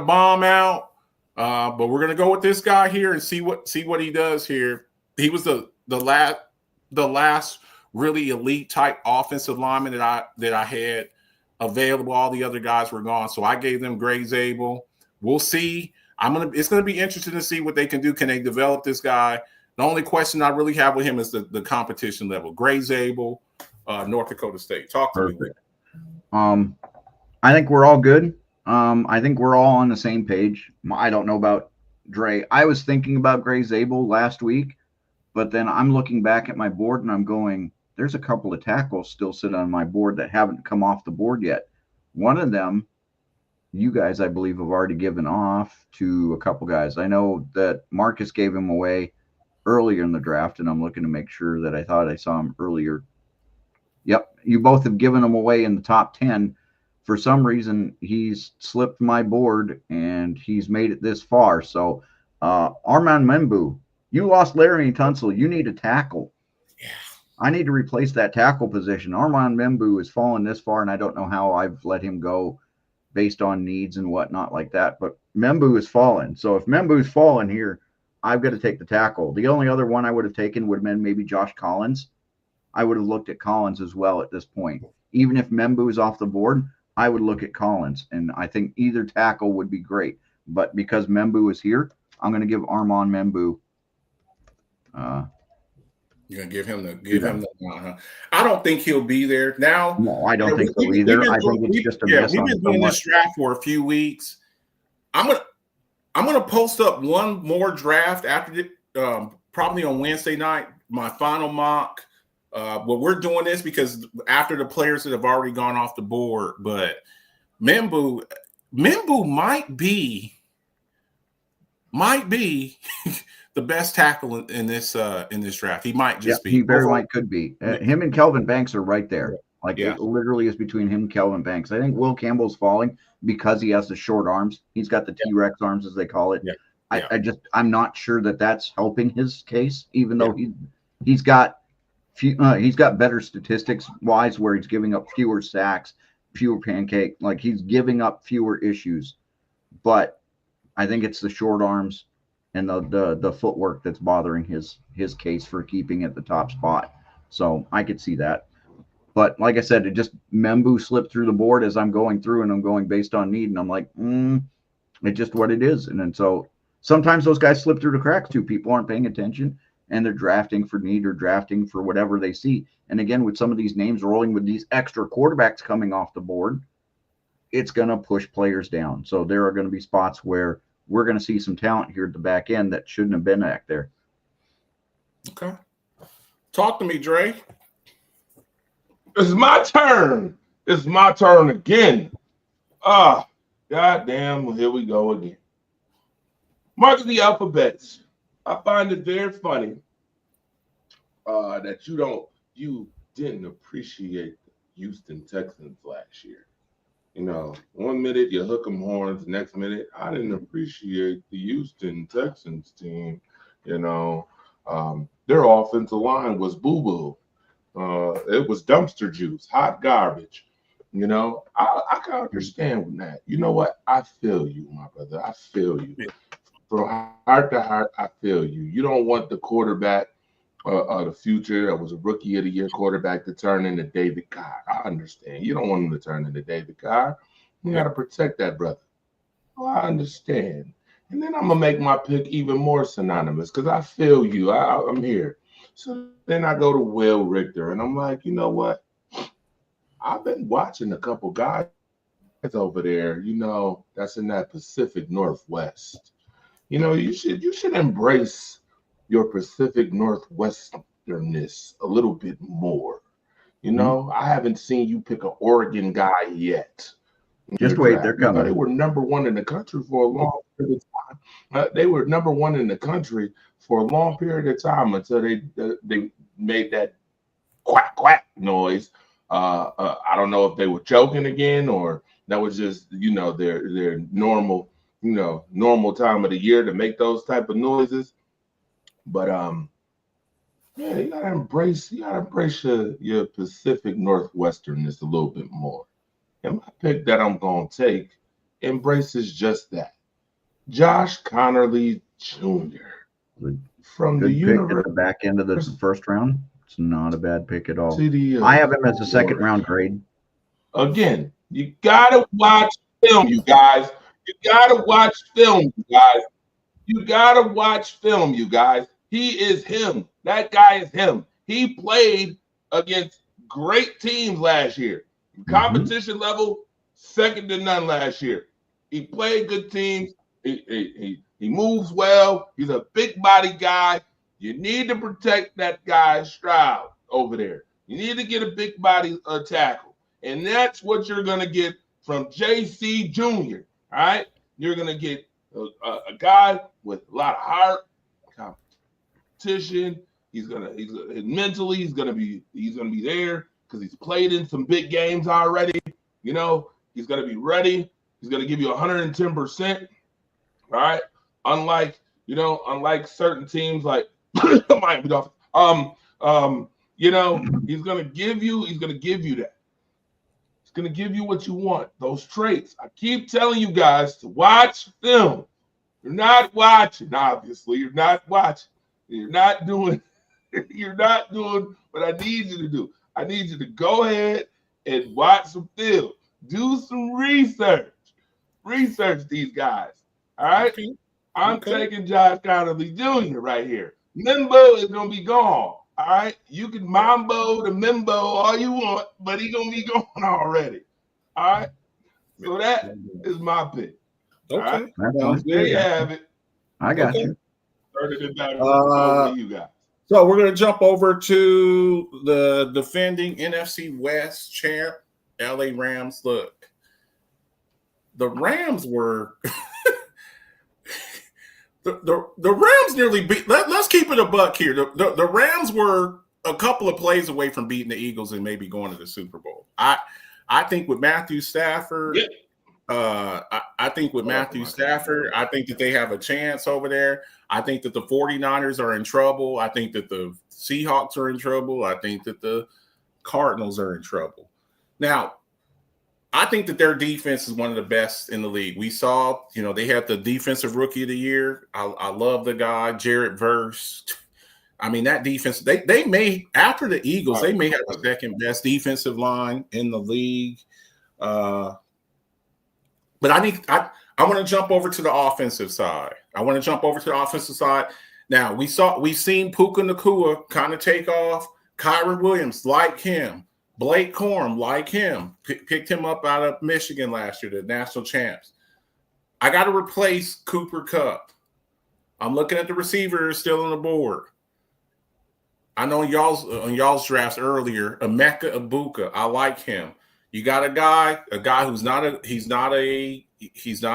bomb out. But we're going to go with this guy here and see what he does here. He was the last really elite type offensive lineman that I had available. All the other guys were gone, so I gave them Gray Zabel. We'll see. It's gonna be interesting to see what they can do. Can they develop this guy? The only question I really have with him is the competition level. Gray Zabel, North Dakota State. Talk to me. I think we're all good. I think we're all on the same page. I don't know about Dre. I was thinking about Gray Zabel last week, but then I'm looking back at my board and I'm going, there's a couple of tackles still sitting on my board that haven't come off the board yet. One of them, you guys, I believe, have already given off to a couple guys. I know that Marcus gave him away earlier in the draft, and I'm looking to make sure that I thought I saw him earlier. Yep, you both have given him away in the top 10. For some reason, he's slipped my board, and he's made it this far. So, Armand Membu, you lost Laramie Tunsil. You need a tackle. Yeah. I need to replace that tackle position. Armand Membu has fallen this far, and I don't know how I've let him go based on needs and whatnot like that. But Membu has fallen. So if Membu's fallen here, I've got to take the tackle. The only other one I would have taken would have been maybe Josh Collins. I would have looked at Collins as well at this point. Even if Membu is off the board, I would look at Collins. And I think either tackle would be great. But because Membu is here, I'm going to give Armand Membu. You're gonna give him the I don't think he'll be there now. No, I don't think so either. I think it's just a miss. We've been doing this draft for a few weeks. I'm gonna post up one more draft after probably on Wednesday night. My final mock. But we're doing this because after the players that have already gone off the board, but Membu might be the best tackle in this draft. He might just be. He very much could be. Him and Kelvin Banks are right there. It literally is between him and Kelvin Banks. I think Will Campbell's falling because he has the short arms. He's got the T-Rex arms, as they call it. Yeah. I'm not sure that that's helping his case, even though he's got better statistics wise, where he's giving up fewer sacks, fewer pancake, like he's giving up fewer issues. But I think it's the short arms and the footwork that's bothering his case for keeping at the top spot. So I could see that. But like I said, it just Membu slipped through the board as I'm going through, and I'm going based on need, and I'm like, it's just what it is. And then so sometimes those guys slip through the cracks too. People aren't paying attention and they're drafting for need or drafting for whatever they see. And again, with some of these names rolling with these extra quarterbacks coming off the board, it's going to push players down. So there are going to be spots where we're going to see some talent here at the back end that shouldn't have been back there. Okay. Talk to me, Dre. It's my turn. It's my turn again. Goddamn, here we go again. Mark of the alphabets. I find it very funny that you didn't appreciate the Houston Texans last year. You know, one minute you hook 'em horns, next minute I didn't appreciate the Houston Texans team. You know, their offensive line was boo-boo. It was dumpster juice, hot garbage. You know, I can understand with that. You know what? I feel you, my brother. I feel you. From heart to heart, I feel you. You don't want the quarterback of the future that was a rookie of the year quarterback to turn into David Carr. I understand. You don't want him to turn into David Carr. You got to protect that brother. Oh, I understand. And then I'm going to make my pick even more synonymous because I feel you. I'm here. So then I go to Will Richter, and I'm like, you know what? I've been watching a couple guys over there, you know, that's in that Pacific Northwest. You know, you should embrace your Pacific Northwesternness a little bit more. You know, I haven't seen you pick an Oregon guy yet. Just wait, they're coming. You know, they were number one in the country for a long period of time. They were number one in the country for a long period of time until they made that quack quack noise. I don't know if they were joking again or that was just, you know, their normal, you know, normal time of the year to make those type of noises. But yeah, you gotta embrace your Pacific Northwesternness a little bit more. And my pick that I'm gonna take embraces just that. Josh Connerly Jr. from Good the pick University at the back end of the first round. It's not a bad pick at all. of I have him as a second round grade. Again, you gotta watch film, you guys. You gotta watch film, you guys. You gotta watch film, you guys. He is him. That guy is him. He played against great teams last year. Competition level, second to none last year. He played good teams. He moves well. He's a big body guy. You need to protect that guy Stroud over there. You need to get a big body tackle. And that's what you're going to get from JC Jr. All right? You're going to get a guy with a lot of heart, competition. He's mentally he's gonna be there because he's played in some big games already. You know, he's gonna be ready. He's gonna give you 110%. All right. Unlike certain teams like Miami Dolphins. You know, he's gonna give you that. He's gonna give you what you want, those traits. I keep telling you guys to watch film. You're not watching, obviously. You're not watching. You're not doing what I need you to do. I need you to go ahead and watch some film. Do some research. Research these guys. All right? Okay. I'm taking Josh Connerly Jr. right here. Mimbo is going to be gone. All right? You can mambo the Mimbo all you want, but he's going to be gone already. All right? So that is my pick. Okay. Right? Well, there you have it. I got you. You guys. So we're going to jump over to the defending NFC West champ, LA Rams. Look, the Rams were the Rams nearly beat. Let's keep it a buck here. The Rams were a couple of plays away from beating the Eagles and maybe going to the Super Bowl. I think with Matthew Stafford. Yeah. I think with Matthew Stafford, I think that they have a chance over there. I think that the 49ers are in trouble. I think that the Seahawks are in trouble. I think that the Cardinals are in trouble. Now, I think that their defense is one of the best in the league. We saw, they had the defensive rookie of the year. I love the guy, Jared Verse. I mean, that defense, they may, after the Eagles, they may have the second best defensive line in the league. But I want to jump over to the offensive side. Now we've seen Puka Nacua kind of take off. Kyron Williams, like him. Blake Corum, like him. Picked him up out of Michigan last year, the national champs. I got to replace Cooper Kupp. I'm looking at the receivers still on the board. I know on y'all's drafts earlier, Emeka Egbuka. I like him. You got a guy who's not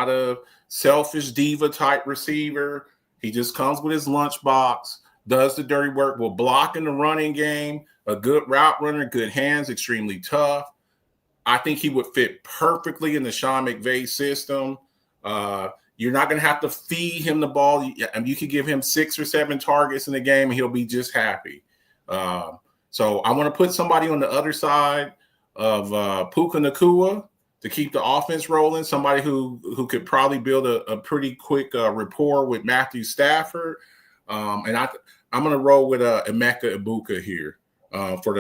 a selfish diva type receiver. He just comes with his lunchbox, does the dirty work, will block in the running game, a good route runner, good hands, extremely tough. I think he would fit perfectly in the Sean McVay system. You're not going to have to feed him the ball. You could give him 6 or 7 targets in the game, and he'll be just happy. So I want to put somebody on the other side of Puka Nacua to keep the offense rolling, somebody who could probably build a pretty quick rapport with Matthew Stafford. And I'm going to roll with Emeka Egbuka here for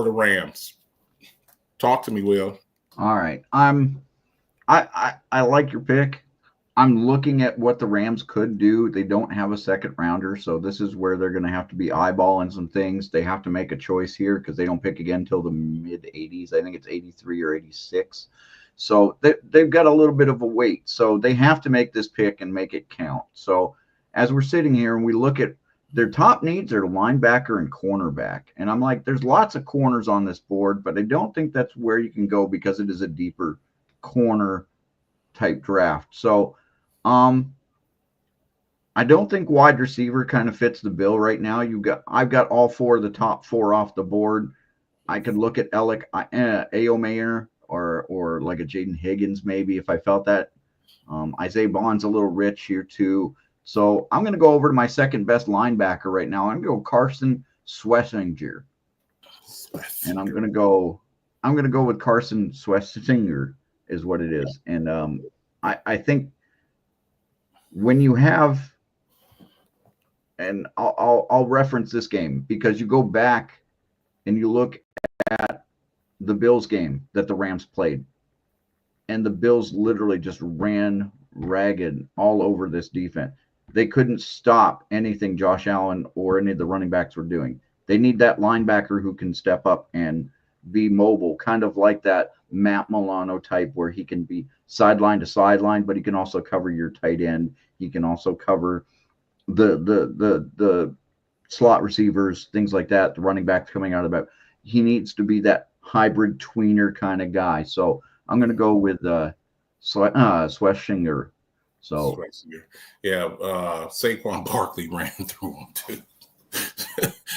the Rams. Talk to me, Will. All right. I like your pick. I'm looking at what the Rams could do. They don't have a second rounder, so this is where they're going to have to be eyeballing some things. They have to make a choice here because they don't pick again until the mid-80s. I think it's 83 or 86. So they've got a little bit of a wait. So they have to make this pick and make it count. So as we're sitting here and we look at their top needs are linebacker and cornerback. And I'm like, there's lots of corners on this board, but I don't think that's where you can go because it is a deeper corner type draft. So I don't think wide receiver kind of fits the bill right now. I've got all 4 of the top 4 off the board. I could look at Aomayer or like a Jaden Higgins maybe if I felt that. Isaiah Bond's a little rich here too. So I'm going to go over to my second best linebacker right now. I'm going to go Carson Schlesinger. And I'm going to go with Carson Schlesinger is what it is. And I think when you have, and I'll reference this game because you go back and you look at the Bills game that the Rams played, and the Bills literally just ran ragged all over this defense. They couldn't stop anything Josh Allen or any of the running backs were doing. They need that linebacker who can step up and be mobile, kind of like that Matt Milano type where he can be sideline to sideline, but he can also cover your tight end. He can also cover the slot receivers, things like that, the running backs coming out of the back. He needs to be that hybrid tweener kind of guy. So I'm going to go with Schlesinger. So yeah, Saquon Barkley ran through him too.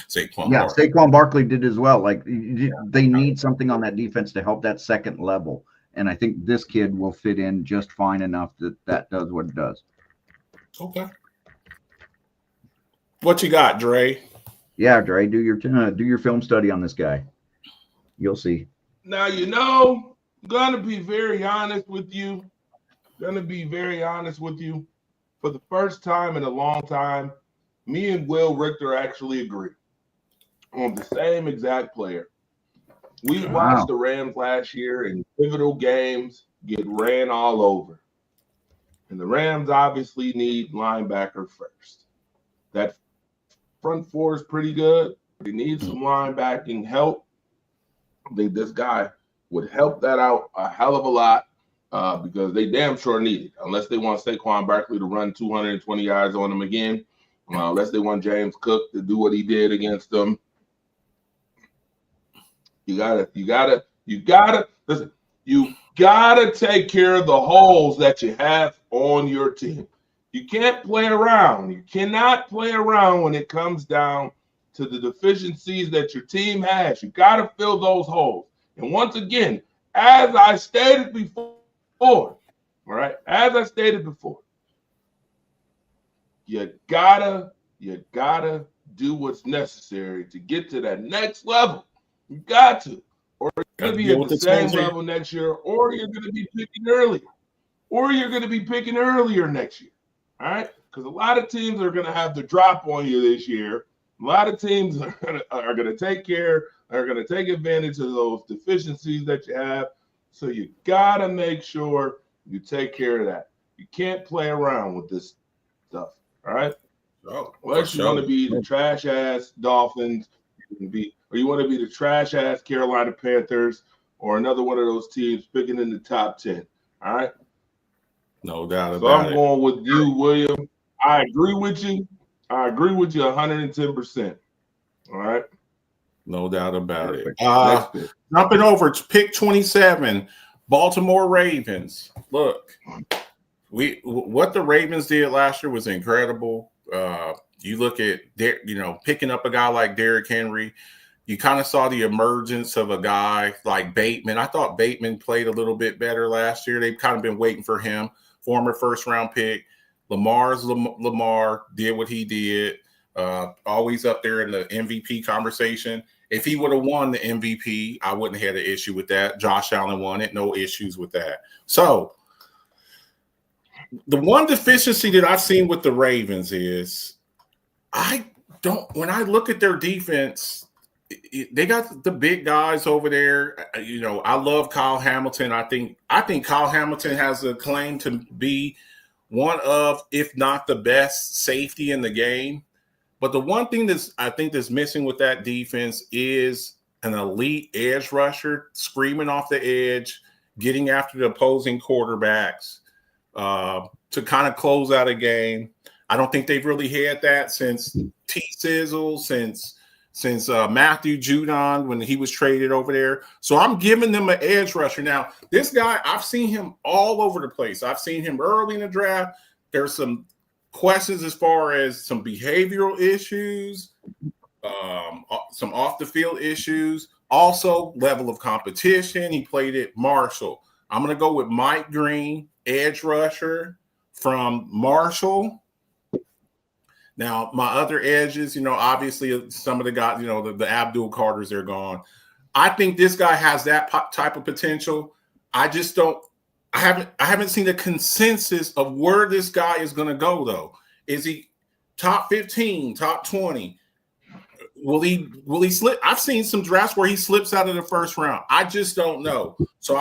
Saquon Barkley did as well. Like they need something on that defense to help that second level, and I think this kid will fit in just fine enough that does what it does. Okay. What you got, Dre? Yeah, Dre, do your film study on this guy. You'll see. Now I'm gonna be very honest with you. For the first time in a long time, me and Will Richter actually agree on the same exact player. We watched the Rams last year in pivotal games get ran all over. And the Rams obviously need linebacker first. That front 4 is pretty good. They need some linebacking help. I think this guy would help that out a hell of a lot. Because they damn sure need it, unless they want Saquon Barkley to run 220 yards on them again, unless they want James Cook to do what he did against them. You gotta listen. You gotta take care of the holes that you have on your team. You can't play around. You cannot play around when it comes down to the deficiencies that your team has. You gotta fill those holes. And once again, as I stated before. All right, as I stated before, you gotta do what's necessary to get to that next level. You got to, or you're gonna be at the same level next year, or you're gonna be picking earlier, next year. All right, because a lot of teams are gonna have the drop on you this year. A lot of teams are gonna take advantage of those deficiencies that you have. So you got to make sure you take care of that. You can't play around with this stuff, all right? Oh, Unless you want to be the trash-ass Dolphins, or you want to be the trash-ass Carolina Panthers, or another one of those teams picking in the top 10, all right? No doubt So about I'm it. going with you, William. I agree with you. 110%. All right. No doubt about it. Next pick. Jumping over to pick 27, Baltimore Ravens. Look, what the Ravens did last year was incredible. You look at picking up a guy like Derrick Henry. You kind of saw the emergence of a guy like Bateman. I thought Bateman played a little bit better last year. They've kind of been waiting for him. Former first-round pick. Lamar did what he did. Always up there in the MVP conversation. If he would have won the MVP, I wouldn't have had an issue with that. Josh Allen won it. No issues with that. So the one deficiency that I've seen with the Ravens is when I look at their defense, they got the big guys over there. I love Kyle Hamilton. I think Kyle Hamilton has a claim to be one of, if not the best safety in the game. But the one thing that's missing with that defense is an elite edge rusher screaming off the edge, getting after the opposing quarterbacks to kind of close out a game. I don't think they've really had that since T-Sizzle, since Matthew Judon when he was traded over there. So I'm giving them an edge rusher. Now, this guy, I've seen him all over the place. I've seen him early in the draft. There's some questions as far as some behavioral issues, some off-the-field issues, also level of competition. He played at Marshall. I'm going to go with Mike Green, edge rusher from Marshall. Now, my other edges, obviously some of the guys, the Abdul Carters, they're gone. I think this guy has that type of potential. I just don't. I haven't seen a consensus of where this guy is going to go, though. Is he top 15, top 20? Will he slip? I've seen some drafts where he slips out of the first round. I just don't know. So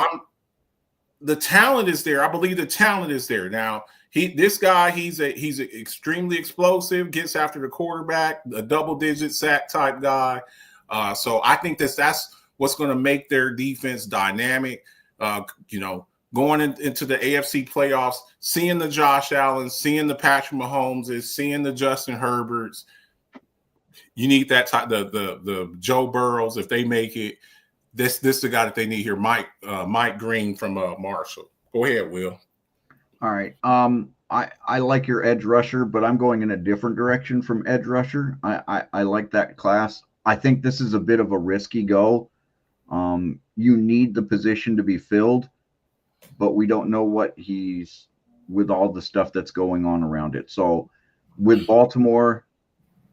the talent is there. I believe the talent is there. Now, he's extremely explosive, gets after the quarterback, a double-digit sack type guy. So I think that's what's going to make their defense dynamic. Going into the AFC playoffs, seeing the Josh Allen, seeing the Patrick Mahomes, seeing the Justin Herberts. You need that type, the Joe Burrows, if they make it. This is the guy that they need here, Mike Green from Marshall. Go ahead, Will. All right. I like your edge rusher, but I'm going in a different direction from edge rusher. I like that class. I think this is a bit of a risky go. You need the position to be filled, but we don't know what he's with all the stuff that's going on around it. So with Baltimore,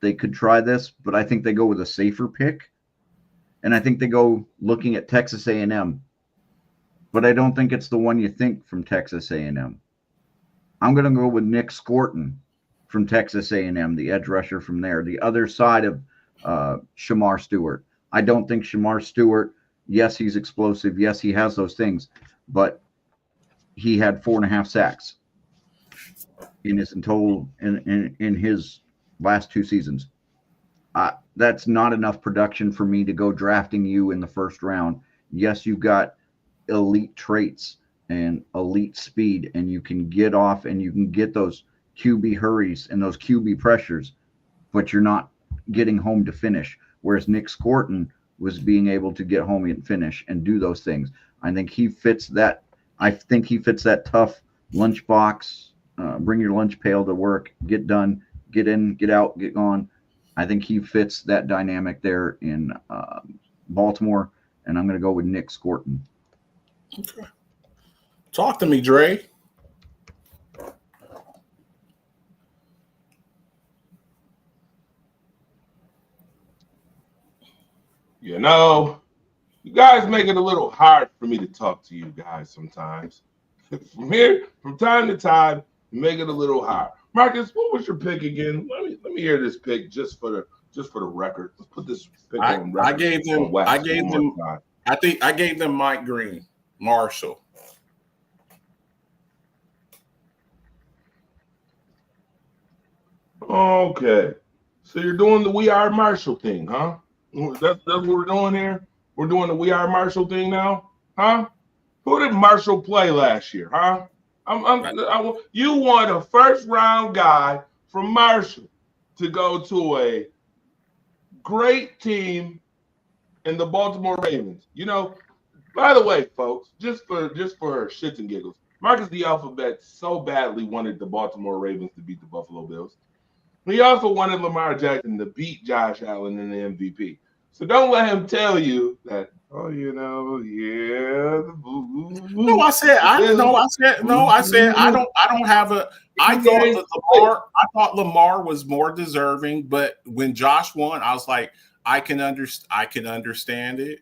they could try this, but I think they go with a safer pick. And I think they go looking at Texas A&M. But I don't think it's the one you think from Texas A&M. I'm going to go with Nick Scorton from Texas A&M, the edge rusher from there, the other side of Shamar Stewart. I don't think Shamar Stewart, yes, he's explosive. Yes, he has those things. But he had 4.5 sacks in his last 2 seasons. That's not enough production for me to go drafting you in the first round. Yes, you've got elite traits and elite speed, and you can get off and you can get those QB hurries and those QB pressures, but you're not getting home to finish. Whereas Nick Scorton was being able to get home and finish and do those things. I think he fits that. I think he fits that tough lunchbox, bring your lunch pail to work, get done, get in, get out, get gone. I think he fits that dynamic there in Baltimore, and I'm going to go with Nick Scorton. Okay. Talk to me, Dre. You guys make it a little hard for me to talk to you guys sometimes. From time to time, you make it a little hard. Marcus, what was your pick again? Let me hear this pick just for the record. Let's put this pick on record. I gave them Mike Green. Marshall. Okay. So you're doing the We Are Marshall thing, huh? That's what we're doing here? We're doing the We Are Marshall thing now? Huh? Who did Marshall play last year, huh? You want a first-round guy from Marshall to go to a great team in the Baltimore Ravens. You know, by the way, folks, just for shits and giggles, Marcus the Alphabet so badly wanted the Baltimore Ravens to beat the Buffalo Bills. He also wanted Lamar Jackson to beat Josh Allen in the MVP. So don't let him tell you that, oh, you know, yeah. No, I said I don't have a. I thought Lamar was more deserving, but when Josh won, I was like, I can understand it.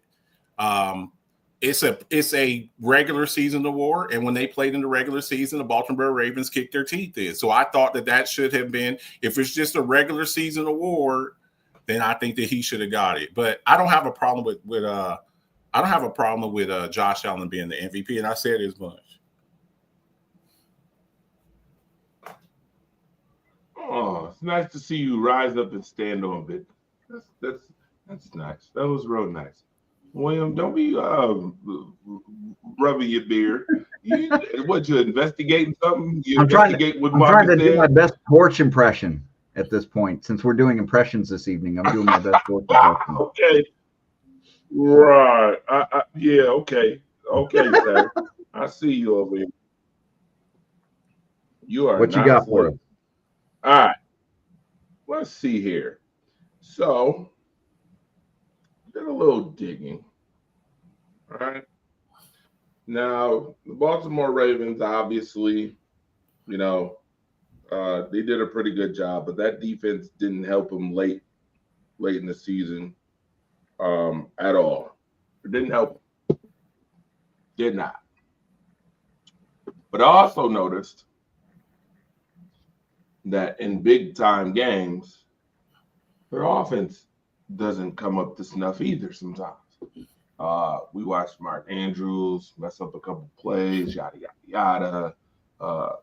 It's a regular season award, and when they played in the regular season, the Baltimore Ravens kicked their teeth in. So I thought that should have been, if it's just a regular season award, then I think that he should have got it. But I don't have a problem with Josh Allen being the MVP, and I said as much. Oh, it's nice to see you rise up and stand on it. That's nice. That was real nice. William, don't be rubbing your beard. You investigating something? I'm trying to do my best torch impression at this point. Since we're doing impressions this evening, I'm doing my best torch impression. Okay. Right. Yeah, okay. Okay, sir. I see you over here. You are. What you got for us? All right. Let's see here. So, did a little digging. All right. Now, the Baltimore Ravens, obviously, you know, they did a pretty good job, but that defense didn't help them late in the season at all. It didn't help them. Did not. But I also noticed that in big time games, their offense doesn't come up to snuff either sometimes. We watched Mark Andrews mess up a couple plays, yada, yada, yada.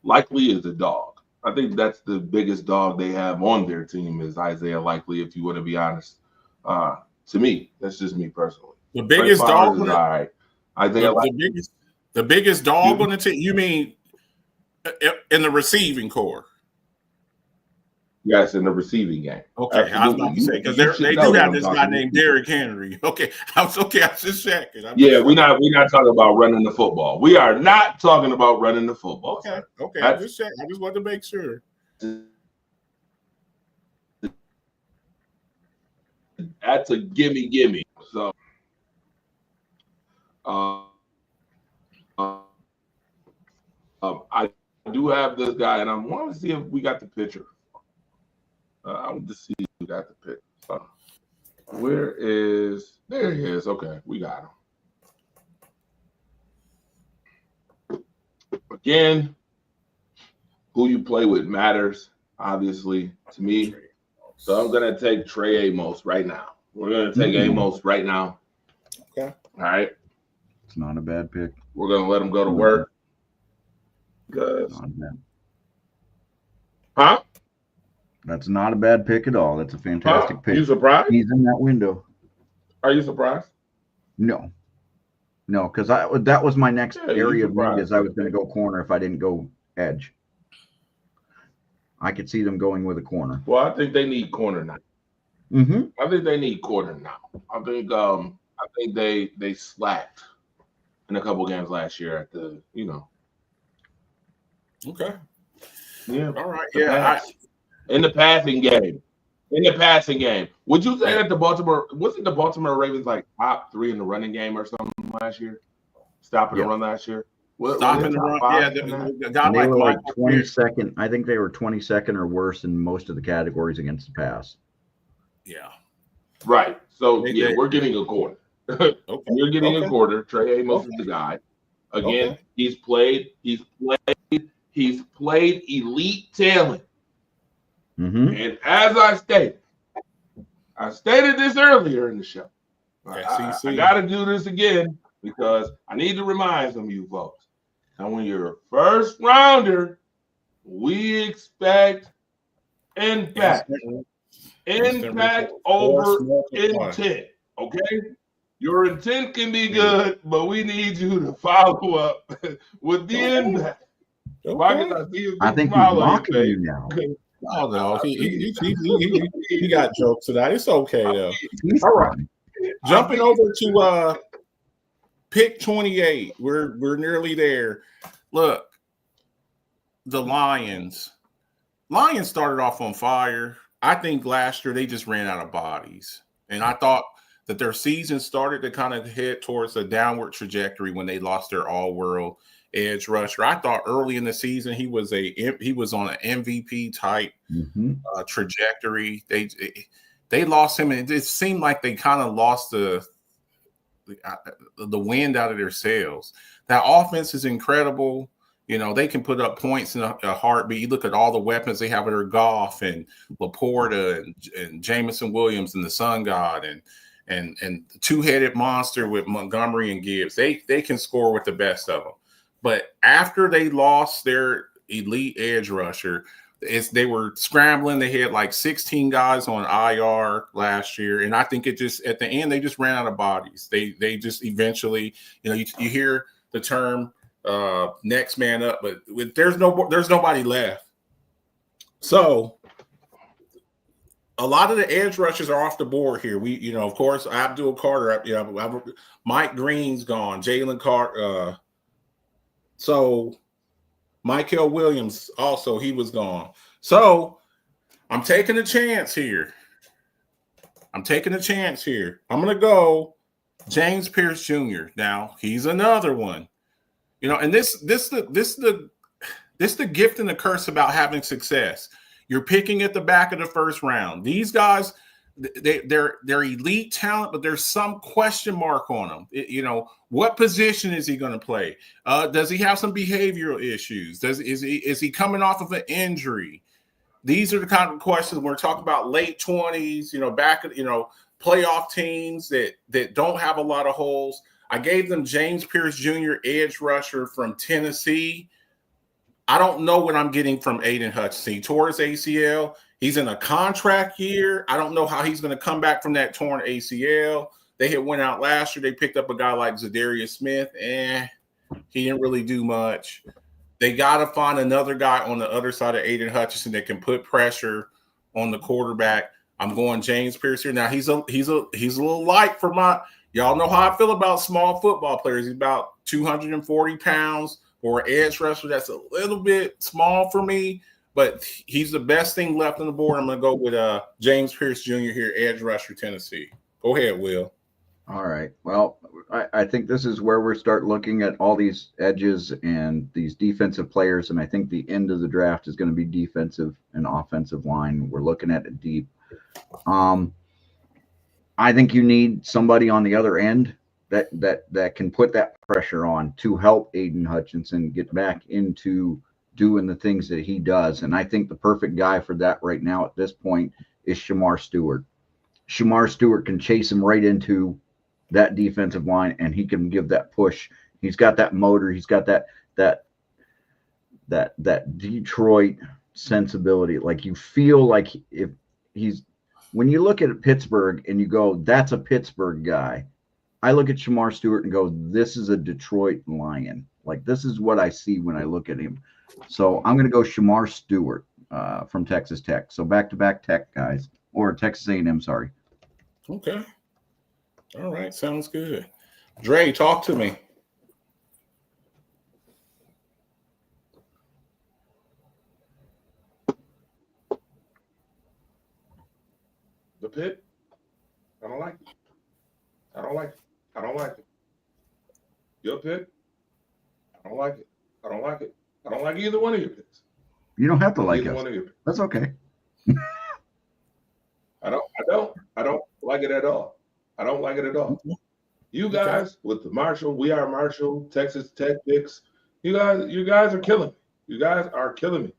Likely is a dog. I think that's the biggest dog they have on their team is Isaiah Likely, if you want to be honest. To me, that's just me personally. The biggest dog is all right. The biggest dog on the team, you mean in the receiving core? Yes, in the receiving game. Okay, absolutely. I was about to say because they do have this guy named Derrick Henry. Okay, I was just checking. We're not talking about running the football. We are not talking about running the football. Okay. I just wanted to make sure. That's a gimme. So, I do have this guy, and I want to see if we got the picture. I want to see if we got the picture. There he is. Okay, we got him. Again, who you play with matters, obviously, to me. So I'm going to take Trey Amos right now. We're going to take Amos right now. Okay. All right. It's not a bad pick. We're going to let him go to work. Huh? That's not a bad pick at all. That's a fantastic pick. You surprised? He's in that window. Are you surprised? No, because that was my next area of need is I was going to go corner if I didn't go edge. I could see them going with a corner. Well, I think they need corner now. Mm-hmm. I think they need corner now. I think they slacked in a couple games last year at the, Okay. Yeah. All right. In the passing game. Would you say that the Baltimore Ravens like top 3 in the running game or something last year? Stopping the run last year? Stopping the run, they were like 22nd. I think they were 22nd or worse in most of the categories against the pass. Yeah. Right. So we're getting a quarter. Okay. You're getting a quarter. Trey Amos is the guy. Again, he's played elite talent. Mm-hmm. And as I stated this earlier in the show. I got to do this again. because I need to remind some of you folks. And when you're a first rounder, we expect impact over intent. Okay, your intent can be good, but we need you to follow up with the impact. I think he's mocking you now. Oh no, he got jokes tonight. It's okay though. All right, jumping over to pick 28. We're nearly there. Look, the Lions. Lions started off on fire. I think last year they just ran out of bodies, and I thought that their season started to kind of head towards a downward trajectory when they lost their all-world edge rusher. I thought early in the season he was on an MVP type trajectory. They lost him, and it seemed like they kind of lost the wind out of their sails. That offense is incredible. You know, they can put up points in a heartbeat. You look at all the weapons they have under Goff and Laporta and Jameson Williams and the Sun God and the two-headed monster with Montgomery and Gibbs. They can score with the best of them. But after they lost their elite edge rusher, they were scrambling. They had like 16 guys on IR last year, and I think it just at the end they just ran out of bodies. They just eventually, you hear the term next man up, but there's nobody left. So a lot of the edge rushers are off the board here. We, of course, Abdul Carter, Mike Green's gone, Jalen Carter. So Michael Williams also, he was gone. So I'm taking a chance here. I'm going to go James Pierce Jr. Now he's another one, and this the gift and the curse about having success. You're picking at the back of the first round. These guys, they're elite talent, but there's some question mark on them. What position is he going to play? Does he have some behavioral issues? Is he coming off of an injury? These are the kind of questions we're talking about. Late 20s, playoff teams that don't have a lot of holes. I gave them James Pierce Jr., edge rusher from Tennessee. I don't know what I'm getting from Aiden Hutchinson. He tore his ACL. He's in a contract year. I don't know how he's going to come back from that torn ACL. They had went out last year. They picked up a guy like Zadarius Smith. He didn't really do much. They got to find another guy on the other side of Aiden Hutchinson that can put pressure on the quarterback. I'm going James Pierce here. Now he's a little light for y'all know how I feel about small football players. He's about 240 pounds. For an edge rusher, that's a little bit small for me, but he's the best thing left on the board. I'm going to go with James Pierce Jr. here, edge rusher, Tennessee. Go ahead, Will. All right. Well, I think this is where we start looking at all these edges and these defensive players, and I think the end of the draft is going to be defensive and offensive line. We're looking at it deep. I think you need somebody on the other end that can put that pressure on to help Aiden Hutchinson get back into doing the things that he does. And I think the perfect guy for that right now at this point is Shamar Stewart. Shamar Stewart can chase him right into that defensive line, and he can give that push. He's got that motor. He's got that Detroit sensibility. Like you feel like if he's when you look at Pittsburgh and you go, that's a Pittsburgh guy. I look at Shamar Stewart and go, this is a Detroit Lion. Like, this is what I see when I look at him. So I'm going to go Shamar Stewart from Texas Tech. So back-to-back Tech guys, or Texas A&M, sorry. Okay. All right. Sounds good. Dre, talk to me. The pick? I don't like it. Your pick? I don't like it. I don't like either one of your picks. You don't have to like either us. one of your picks. That's okay. I don't like it at all. I don't like it at all. You guys with the Marshall, We Are Marshall, Texas Tech picks, you guys are killing me. You guys are killing me.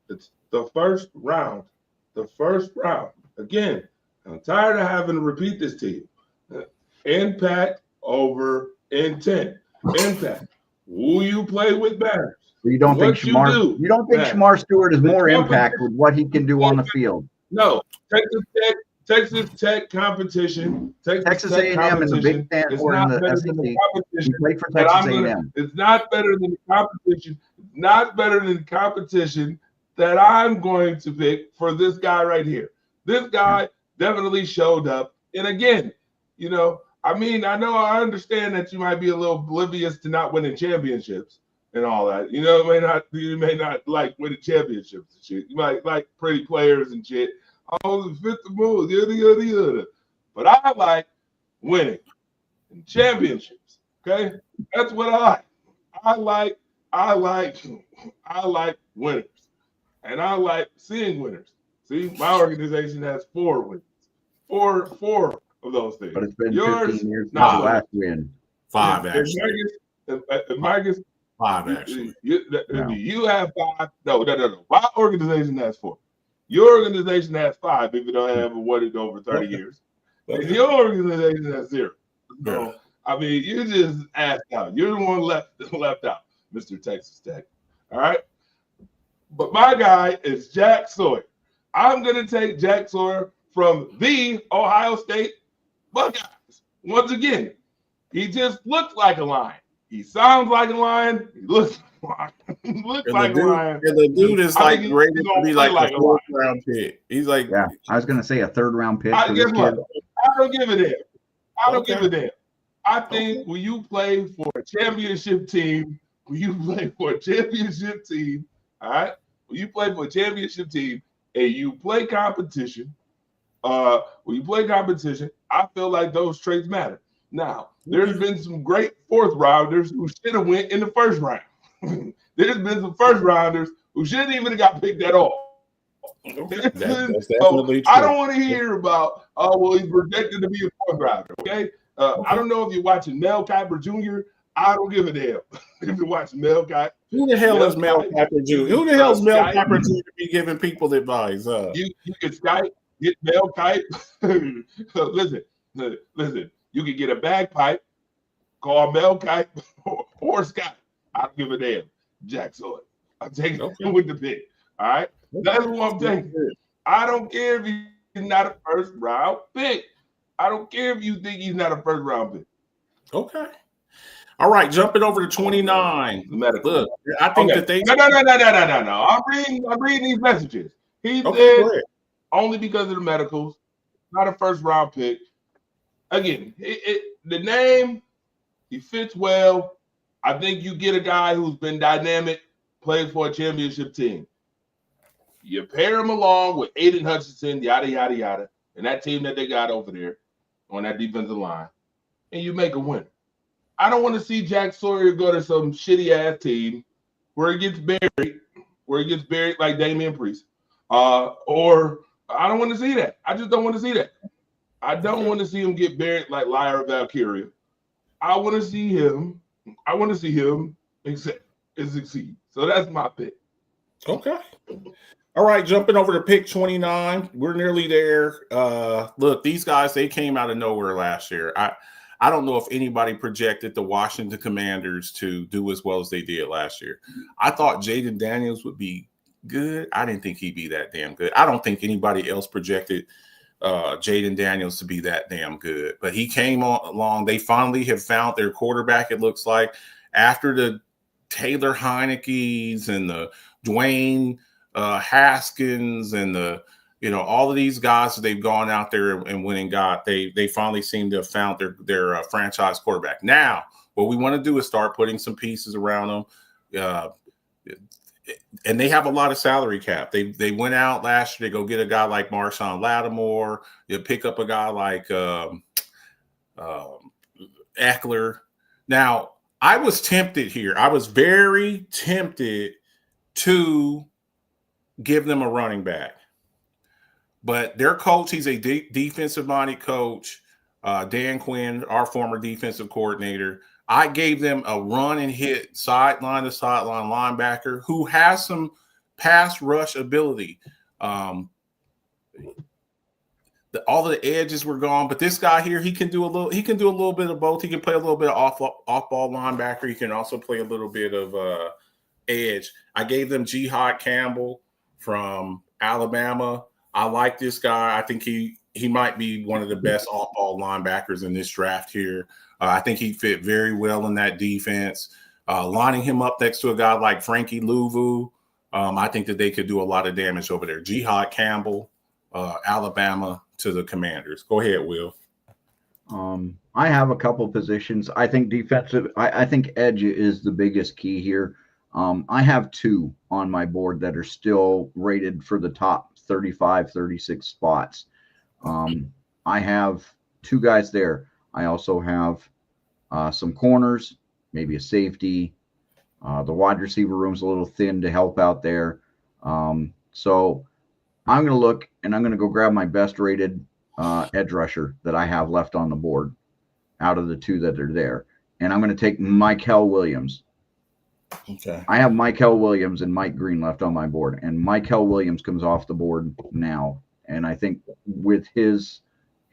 It's the first round. Again, I'm tired of having to repeat this to you. Impact over intent, impact. Who you play with matters. So you don't think What you Shamar? do You don't think matters. Shamar Stewart is The more competition- impact with what he can do on the field? No, Texas Tech competition. Texas A&M in the Big Ten is or in not the better than the SEC. He competition. played for that Texas I'm gonna- A&M. It's not better than the competition. Not better than the competition that I'm going to pick for this guy right here. This guy definitely showed up. And again, you know, I mean, I understand that you might be a little oblivious to not winning championships and all that. You know, you may not like winning championships and shit. You might like pretty players and shit. Oh, the fifth move, yada yada yada. But I like winning and championships. Okay, that's what I like. I like winners, and I like seeing winners. See, my organization has 4 wins, four of those things. But it's been Yours, 15 years since nah. the last win. 5 If actually. Marcus, 5 actually. you have 5. No. My organization has 4. Your organization has 5 if you don't have won it over 30 years. And your organization has 0. So, I mean, you just asked out. You're the one left out, Mr. Texas Tech. All right. But my guy is Jack Sawyer. I'm going to take Jack Sawyer from the Ohio State Buckeyes. Once again, he just looks like a lion. He sounds like a lion. He looks like a lion. And the dude is I like think ready he's to gonna be play like like a a lion. 4th round pick. He's like, Yeah, I was going to say a 3rd round pick I for this guess what? kid. I don't give a damn. I don't Okay. give a damn. I think when you play for a championship team, all right? When you play for a championship team and you play competition, I feel like those traits matter. Now, there's been some great 4th rounders who should have went in the 1st round. There's been some 1st rounders who shouldn't even have got picked at all. that's definitely So, true. I don't want to hear about, oh, well, he's projected to be a 4th rounder, okay? I don't know if you're watching Mel Kiper Jr. I don't give a damn if you're watching Mel Kiper. Who the hell is Mel Kiper Jr.? Who the hell is Mel Skype. Kiper Jr. to be giving people advice? You can Skype, get Mel Kipe. Listen, you can get a bagpipe, call Mel Kipe or Skype. I don't give a damn. Jack Sawyer. I'm taking him with the pick. All right? That's what I'm taking. I don't care if he's not a 1st round pick. I don't care if you think he's not a 1st round pick. Okay. All right, jumping over to 29. Medical. Look, I think that they No. I'm reading these messages. He Okay, said go ahead. only because of the medicals, not a 1st round pick. Again, the name, he fits well. I think you get a guy who's been dynamic, plays for a championship team. You pair him along with Aiden Hutchinson, yada, yada, yada, and that team that they got over there on that defensive line, and you make a win. I don't want to see Jack Sawyer go to some shitty-ass team where he gets buried like Damian Priest. Or I don't want to see that. I just don't want to see that. I don't want to see him get buried like Lyra Valkyria. I want to see him succeed. So that's my pick. Okay. All right, jumping over to pick 29. We're nearly there. Look, these guys, they came out of nowhere last year. I don't know if anybody projected the Washington Commanders to do as well as they did last year. I thought Jaden Daniels would be good. I didn't think he'd be that damn good. I don't think anybody else projected Jaden Daniels to be that damn good. But he came along. They finally have found their quarterback, it looks like, after the Taylor Heineke's and the Dwayne Haskins and the, all of these guys that they've gone out there and went and got, they finally seem to have found their franchise quarterback. Now, what we want to do is start putting some pieces around them. And they have a lot of salary cap. They went out last year to go get a guy like Marshawn Lattimore. You pick up a guy like Eckler. Now, I was tempted here. I was very tempted to give them a running back. But their coach, he's a defensive-minded coach, Dan Quinn, our former defensive coordinator. I gave them a run and hit sideline to sideline linebacker who has some pass rush ability. all of the edges were gone. But this guy here, he can do a little bit of both. He can play a little bit of off ball linebacker. He can also play a little bit of edge. I gave them Jihad Campbell from Alabama. I like this guy. I think he might be one of the best off ball linebackers in this draft here. I think he fit very well in that defense. Lining him up next to a guy like Frankie Louvu, I think that they could do a lot of damage over there. Jihad Campbell, Alabama to the Commanders. Go ahead, Will. I have a couple positions. I think defensive. I think edge is the biggest key here. I have two on my board that are still rated for the top 35, 36 spots. I have two guys there. I also have some corners, maybe a safety. The wide receiver room's a little thin to help out there. So I'm going to look and I'm going to go grab my best rated edge rusher that I have left on the board out of the two that are there. And I'm going to take Mykel Williams. Okay. I have Mykel Williams and Mike Green left on my board, and Mykel Williams comes off the board now. And I think with his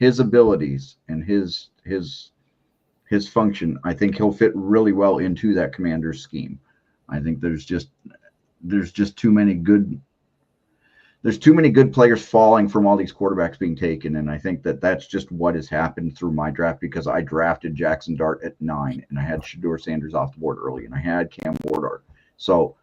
abilities and his function, I think he'll fit really well into that Commander's scheme. I think there's just too many good players falling from all these quarterbacks being taken, and I think that's just what has happened through my draft because I drafted Jackson Dart at 9, and I had Shedeur Sanders off the board early, and I had Cam Wardart. So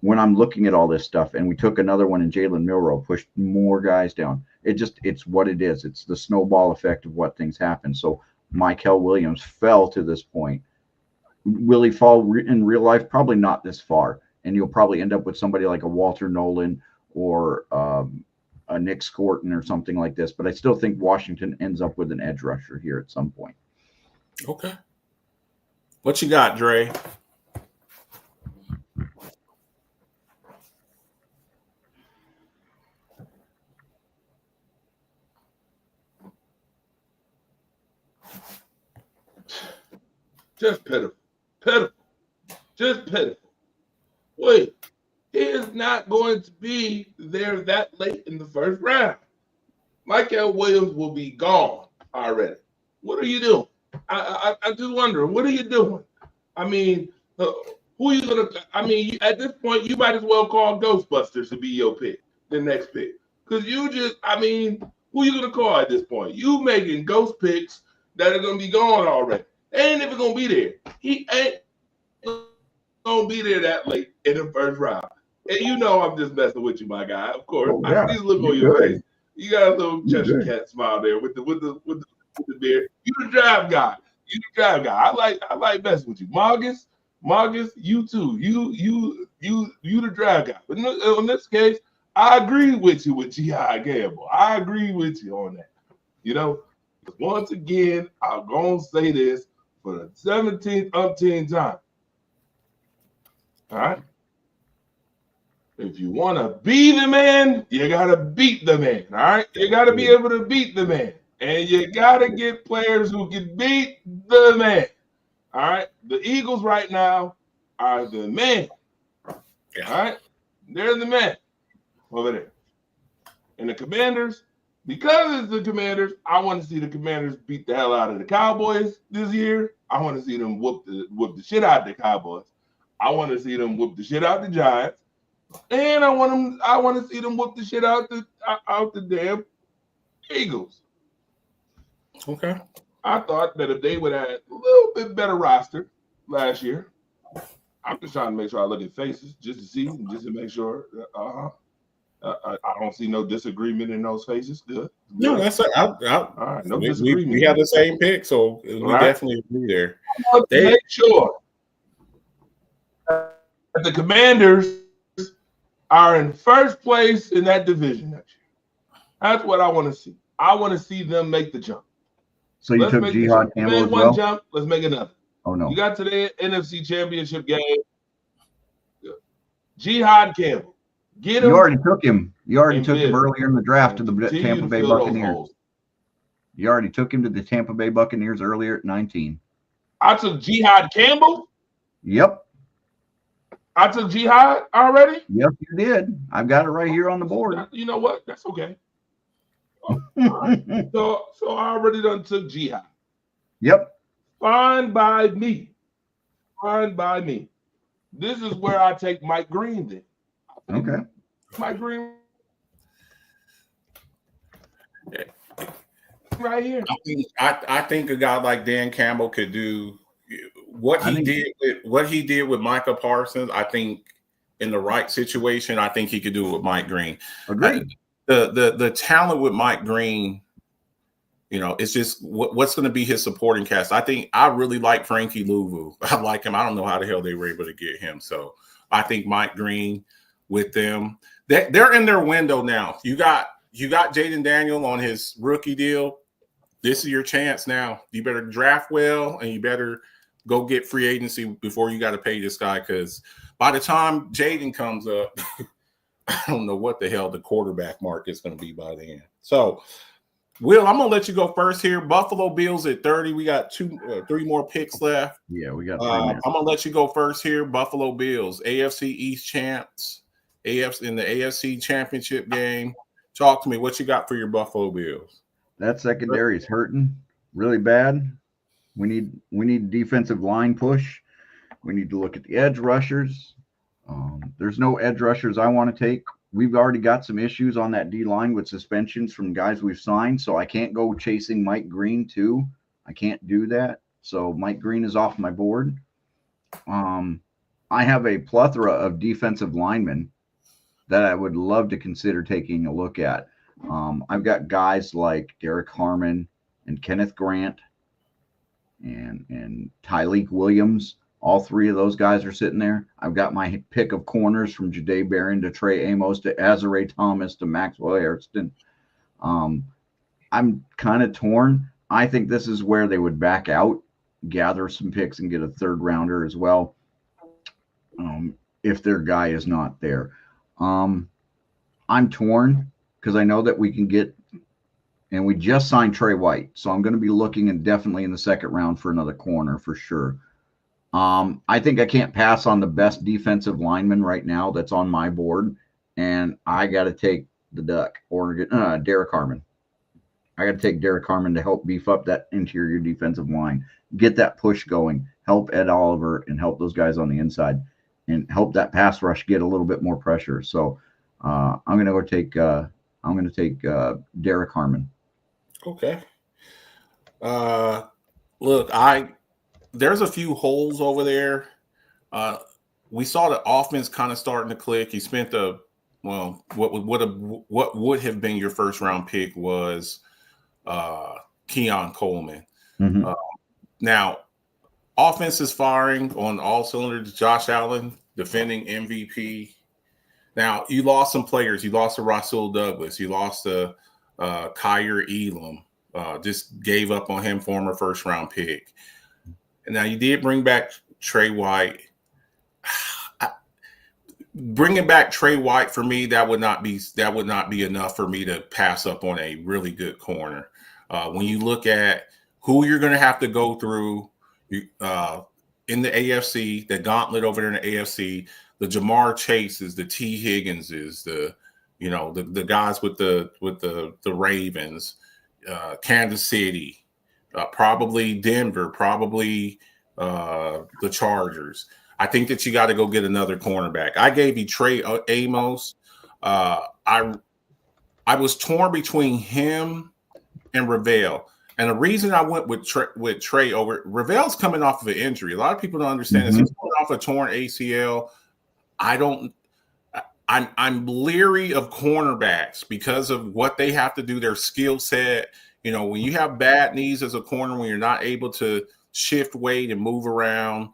when I'm looking at all this stuff, and we took another one in Jalen Milroe, pushed more guys down. It's what it is. It's the snowball effect of what things happen. So Mykel Williams fell to this point. Will he fall in real life? Probably not this far, and you'll probably end up with somebody like a Walter Nolan or a Nick Scorton or something like this. But I still think Washington ends up with an edge rusher here at some point. Okay. What you got, Dre? Just pitiful. Just pitiful. Wait. He is not going to be there that late in the first round. Mykel Williams will be gone already. What are you doing? I just wonder, what are you doing? I mean, who are you going to – I mean, at this point, you might as well call Ghostbusters to be your pick, the next pick. Because you just – I mean, who are you going to call at this point? You making ghost picks that are going to be gone already. They ain't even going to be there. He ain't going to be there that late in the first round. And you know I'm just messing with you, my guy. Of course, Oh, yeah. I see the look on your face. You got a little Cheshire Cat smile there with the beard. You the drive guy. I like messing with you, Marcus, you too. You the drive guy. But in this case, I agree with you with Jihad Campbell. I agree with you on that. You know, once again, I'm gonna say this for the 17th umpteenth time. All right. If you want to be the man, you got to beat the man, all right? You got to be able to beat the man. And you got to get players who can beat the man, all right? The Eagles right now are the man, all right? They're the man over there. And the Commanders, because it's the Commanders, I want to see the Commanders beat the hell out of the Cowboys this year. I want to see them whoop the shit out of the Cowboys. I want to see them whoop the shit out of the Giants. And I want to see them whoop the shit out the damn Eagles. Okay. I thought that if they would have a little bit better roster last year, I'm just trying to make sure I look at faces just to see, just to make sure. I don't see no disagreement in those faces. Good. No, that's all right. No disagreement. We have the same pick, so we definitely agree there. I want to make sure that the Commanders are in first place in that division next year. That's what I want to see. I want to see them make the jump. So you took Jihad Campbell as well? One jump, let's make another. Oh, no. You got to the NFC Championship game. Jihad Campbell. Get him. You already took him. You already took him earlier in the draft to the Tampa Bay Buccaneers. You already took him to the Tampa Bay Buccaneers earlier at 19. I took Jihad Campbell? Yep. I took Jihad already? Yep, you did. I've got it right here on the board. You know what? That's okay. So I already done took Jihad. Yep. Fine by me. Fine by me. This is where I take Mike Green then. Okay. Mike Green right here. I think a guy like Dan Campbell could do what he did with Micah Parsons. I think in the right situation, I think he could do it with Mike Green. Agreed. The talent with Mike Green, it's just what's going to be his supporting cast. I really like Frankie Louvu. I like him. I don't know how the hell they were able to get him. So I think Mike Green with them, they're in their window now. You got Jaden Daniel on his rookie deal. This is your chance now. You better draft well, and you better go get free agency before you got to pay this guy, because by the time Jaden comes up, I don't know what the hell the quarterback market is going to be by then. So, Will, I'm going to let you go first here. Buffalo Bills at 30. We got 3 more picks left. Yeah, we got 3 I'm minutes. going to let you go first here. Buffalo Bills, AFC East champs, in the AFC Championship game. Talk to me. What you got for your Buffalo Bills? That secondary is hurting really bad. We need defensive line push. We need to look at the edge rushers. There's no edge rushers I want to take. We've already got some issues on that D line with suspensions from guys we've signed, so I can't go chasing Mike Green too. I can't do that. So Mike Green is off my board. I have a plethora of defensive linemen that I would love to consider taking a look at. I've got guys like Derek Harmon and Kenneth Grant and Tyleek Williams. All 3 of those guys are sitting there. I've got my pick of corners from Jahdae Barron to Trey Amos to Azare Thomas to Maxwell Hairston. I'm kind of torn. I think this is where they would back out, gather some picks, and get a 3rd rounder as well, if their guy is not there. I'm torn because I know that we can get, and we just signed Trey White, so I'm going to be looking and definitely in the 2nd round for another corner for sure. I think I can't pass on the best defensive lineman right now that's on my board, and I got to take the Duck, Oregon, Derek Harmon. I got to take Derek Harmon to help beef up that interior defensive line, get that push going, help Ed Oliver, and help those guys on the inside, and help that pass rush get a little bit more pressure. So I'm going to go take. I'm going to take Derek Harmon. Okay. Look, there's a few holes over there. We saw the offense kind of starting to click. You spent what would have been your 1st round pick was Keon Coleman. Mm-hmm. Now, offense is firing on all cylinders. Josh Allen, defending MVP. Now, you lost some players. You lost to Rasul Douglas. You lost to Kyer Elam. Just gave up on him, former 1st round pick. And now you did bring back Trey White. Bringing back Trey White for me, that would not be enough for me to pass up on a really good corner. When you look at who you're going to have to go through in the AFC, the gauntlet over there in the AFC, the Jamar Chases, the T Higginses, the guys with the Ravens, Kansas City, probably Denver, probably the Chargers. I think that you got to go get another cornerback. I gave you Trey Amos. I was torn between him and Ravel. And the reason I went with Trey over Ravel's coming off of an injury. A lot of people don't understand this. He's coming off a torn ACL. I'm leery of cornerbacks because of what they have to do, their skill set. When you have bad knees as a corner, when you're not able to shift weight and move around,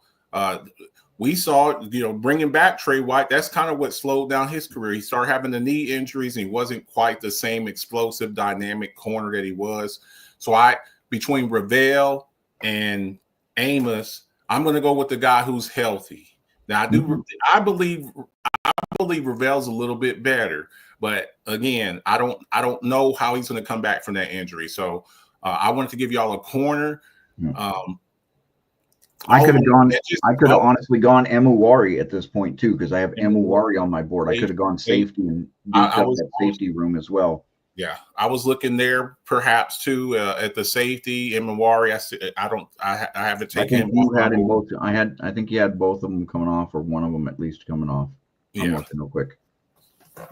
we saw, bringing back Trey White, that's kind of what slowed down his career. He started having the knee injuries, and he wasn't quite the same explosive, dynamic corner that he was. So between Ravel and Amos, I'm going to go with the guy who's healthy. Now, I believe Ravel's a little bit better, but again, I don't know how he's going to come back from that injury. So I wanted to give y'all a corner. I could have honestly gone Emuwari at this point too, because I have Emuwari on my board. I could have gone safety and beefed up that safety room as well. Yeah, I was looking there perhaps too at the safety in Mawari. I haven't I taken think him you off my had him board. both. I think you had both of them coming off, or one of them at least coming off. I'm Yeah, looking real quick.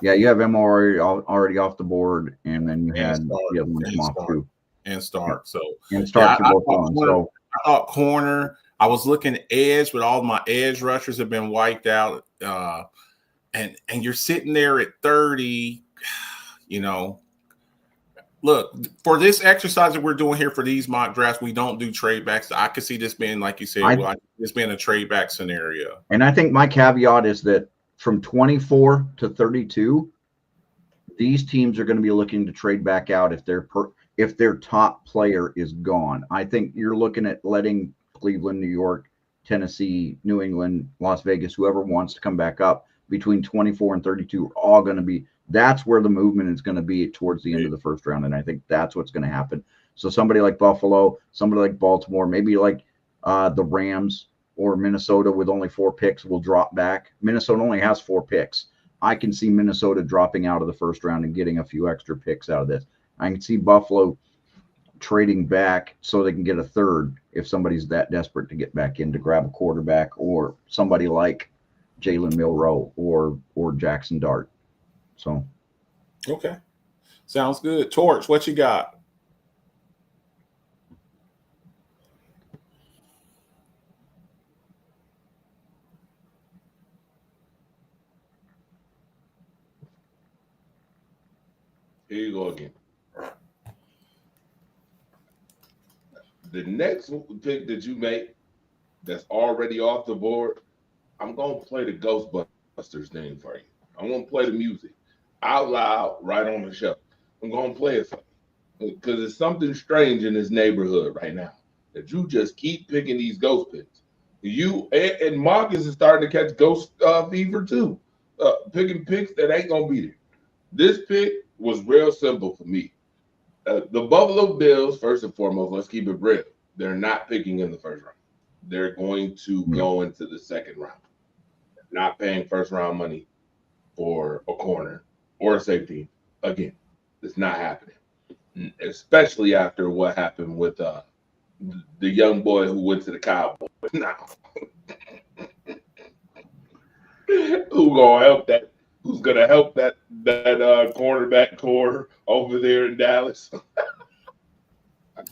Yeah, you have him already off the board, and then you and had start the other one come and off start too. and start. So And yeah, Starks are both gone. So I thought corner. I was looking edge, but all my edge rushers have been wiped out. And you're sitting there at 30. You know, look, for this exercise that we're doing here for these mock drafts, we don't do trade backs. I could see this being, like you said, this being a trade back scenario. And I think my caveat is that from 24 to 32, these teams are going to be looking to trade back out if their top player is gone. I think you're looking at letting Cleveland, New York, Tennessee, New England, Las Vegas, whoever wants to come back up between 24 and 32 are all going to be. That's where the movement is going to be towards the end of the first round, and I think that's what's going to happen. So somebody like Buffalo, somebody like Baltimore, maybe like the Rams or Minnesota with only 4 picks will drop back. Minnesota only has 4 picks. I can see Minnesota dropping out of the first round and getting a few extra picks out of this. I can see Buffalo trading back so they can get a third if somebody's that desperate to get back in to grab a quarterback, or somebody like Jalen Milroe or Jackson Dart. So, okay, sounds good. Torch, what you got? Here you go again. The next pick that you make that's already off the board, I'm going to play the Ghostbusters theme for you. I'm going to play the music out loud right on the show. I'm going to play it for you because it's something strange in this neighborhood right now that you just keep picking these ghost picks. You and Marcus is starting to catch ghost fever too, picking picks that ain't going to be there. This pick was real simple for me. The Buffalo Bills, first and foremost, let's keep it real. They're not picking in the first round. They're going to go into the second round. They're not paying first round money for a corner or a safety. Again, it's not happening, especially after what happened with the young boy who went to the Cowboys. Now, who's gonna help that cornerback core over there in Dallas? I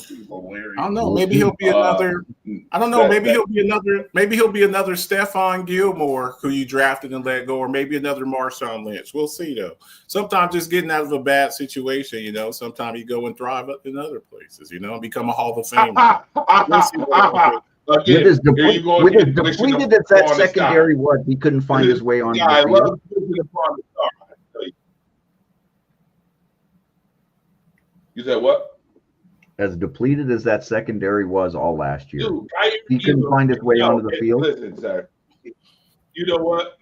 don't know. Maybe he'll be another. I don't know. Maybe he'll be another. Maybe he'll be another Stephon Gilmore who you drafted and let go, or maybe another Marshawn Lynch. We'll see though. Sometimes just getting out of a bad situation, sometimes you go and thrive up in other places, and become a Hall of Famer. With his depleted at that secondary, he couldn't find his way on the field. You said what? As depleted as that secondary was all last year, Dude, he couldn't find his way onto the field. Listen, sir. You know what,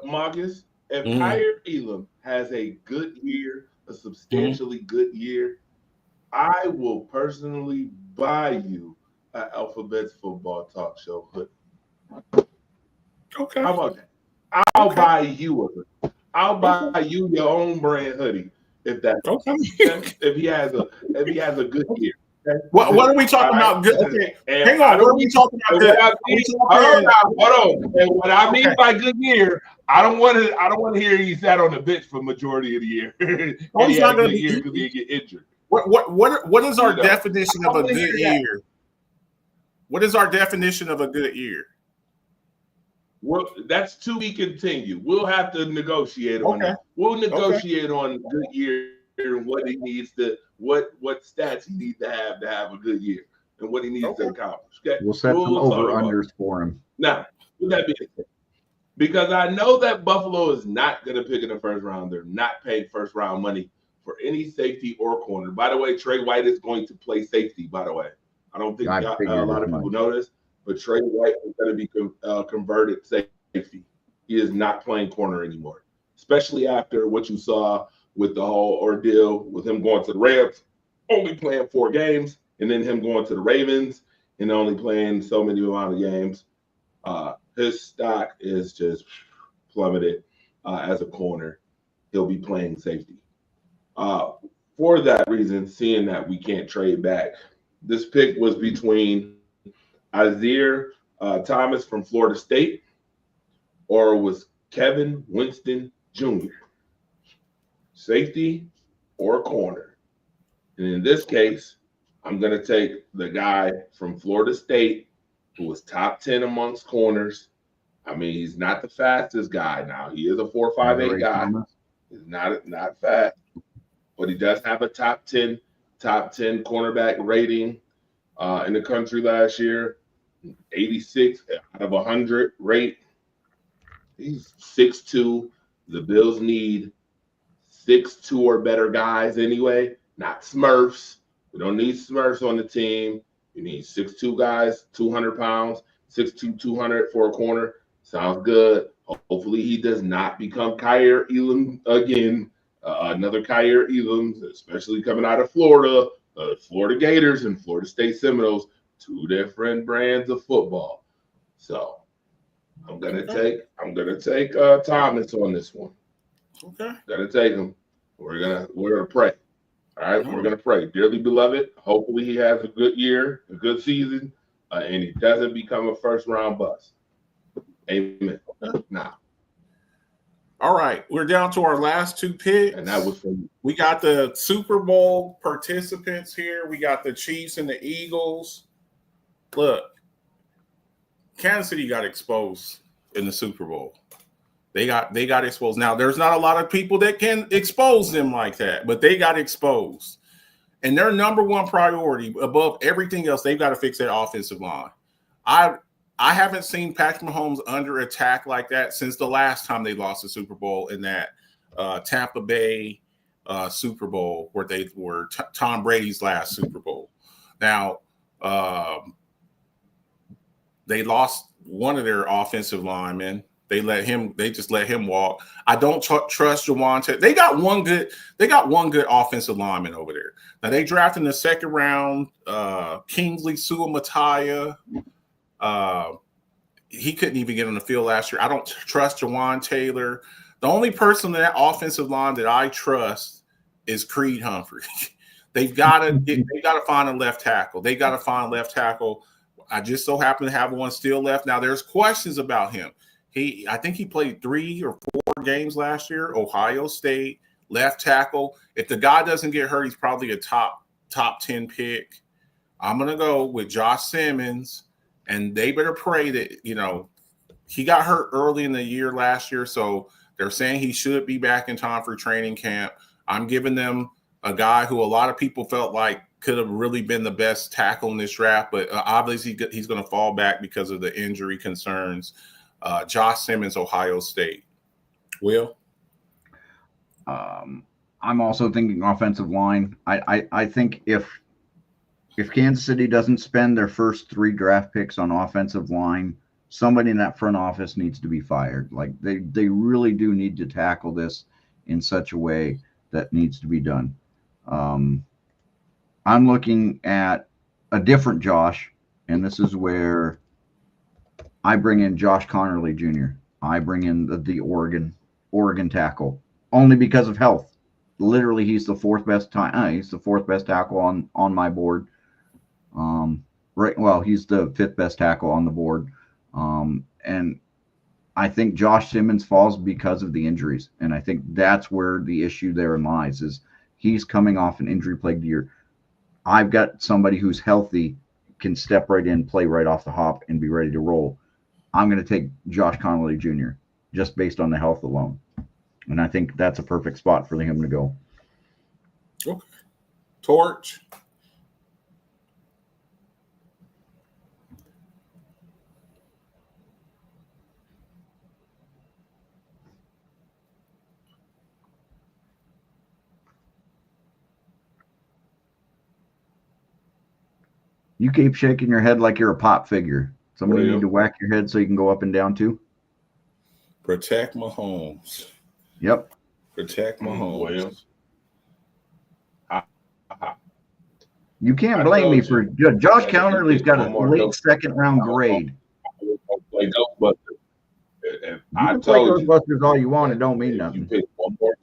Marcus? If Kyer Elam has a good year, a substantially good year, I will personally buy you an Alphabets Football Talk Show hoodie. Okay. How about that? I'll buy you a hoodie. I'll buy you your own brand hoodie if that. Okay. If he has a good year. Okay? What are we talking about? Good. Okay. Hang on. What are we talking about? Hold on. And what I mean by good year, I don't want to hear he sat on the bench for majority of the year. He's not going to be here because he get injured. What is our definition of a good year? What is our definition of a good year? Well, that's to be continued. We'll have to negotiate on that. We'll negotiate on good year and what he needs to, what stats he needs to have a good year and what he needs to accomplish. Okay, we'll set some over-unders for him. Now, with that being said, because I know that Buffalo is not going to pick in the first round. They're not paying first round money for any safety or corner. By the way, Trey White is going to play safety, by the way. I don't think a lot of people know this, but Trey White is going to be converted safety. He is not playing corner anymore, especially after what you saw with the whole ordeal with him going to the Rams, only playing 4 games, and then him going to the Ravens and only playing so many amount of games. His stock is just plummeted as a corner. he'll be playing safety. For that reason, seeing that we can't trade back, this pick was between Isaiah Thomas from Florida State or was Kevin Winston Jr., safety or corner. And in this case, I'm going to take the guy from Florida State who was top 10 amongst corners. I mean, he's not the fastest guy now. He is a 4.58 guy. He's not fast, but he does have a top 10 cornerback rating in the country last year. 86 out of 100 rate. He's 6'2". The Bills need 6'2" or better guys anyway, not Smurfs. We don't need Smurfs on the team. You need 6'2" guys, 200 pounds, 6'2", 200 for a corner. Sounds good. Hopefully he does not become Kaiir Elam again. Another Kaiir Elam, especially coming out of Florida, Florida Gators and Florida State Seminoles, two different brands of football. So I'm gonna take Thomas on this one. Okay. Gonna take him. We're gonna pray. All right, we're gonna pray. Dearly beloved, hopefully he has a good year, a good season, and he doesn't become a first-round bust. Amen. Now. All right, we're down to our last two picks. And that was from we got the Super Bowl participants here. We got the Chiefs and the Eagles. Look, Kansas City got exposed in the Super Bowl. They got exposed. Now, there's not a lot of people that can expose them like that, but they got exposed. And their number one priority above everything else, they've got to fix their offensive line. I haven't seen Patrick Mahomes under attack like that since the last time they lost the Super Bowl in that Tampa Bay Super Bowl where they were Tom Brady's last Super Bowl. Now, they lost one of their offensive linemen. They just let him walk. I don't trust Javonte. They got one good offensive lineman over there. Now they drafted in the second round Kingsley Suamataia. He couldn't even get on the field last year. I don't trust Jawan Taylor. The only person in that offensive line that I trust is Creed Humphrey. They've got to find a left tackle. They got to find a left tackle. I just so happen to have one still left. Now there's questions about him. I think he played 3 or 4 games last year. Ohio State left tackle. If the guy doesn't get hurt, he's probably a top 10 pick. I'm gonna go with Josh Simmons. And they better pray that, he got hurt early in the year last year. So they're saying he should be back in time for training camp. I'm giving them a guy who a lot of people felt like could have really been the best tackle in this draft. But obviously he's going to fall back because of the injury concerns. Josh Simmons, Ohio State. Will? I'm also thinking offensive line. I think if Kansas City doesn't spend their first 3 draft picks on offensive line, somebody in that front office needs to be fired. Like they really do need to tackle this in such a way that needs to be done. I'm looking at a different Josh, and this is where I bring in Josh Connerly Jr. I bring in the Oregon tackle only because of health. Literally, he's the 4th best tackle on my board. He's the 5th best tackle on the board. And I think Josh Simmons falls because of the injuries. And I think that's where the issue therein lies, is he's coming off an injury-plagued year. I've got somebody who's healthy, can step right in, play right off the hop, and be ready to roll. I'm going to take Josh Connerly Jr. just based on the health alone. And I think that's a perfect spot for him to go. Okay. Torch. You keep shaking your head like you're a pop figure. Somebody William. need to whack your head so you can go up and down too. Protect Mahomes. Yep. Protect Mahomes. William. You can't I blame told me you. for Josh Yeah, Connerly's got a one more late dope. 2nd round grade. Play Ghostbusters. If You I can play told you, Ghostbusters all you want, it don't mean if you nothing. pick one more,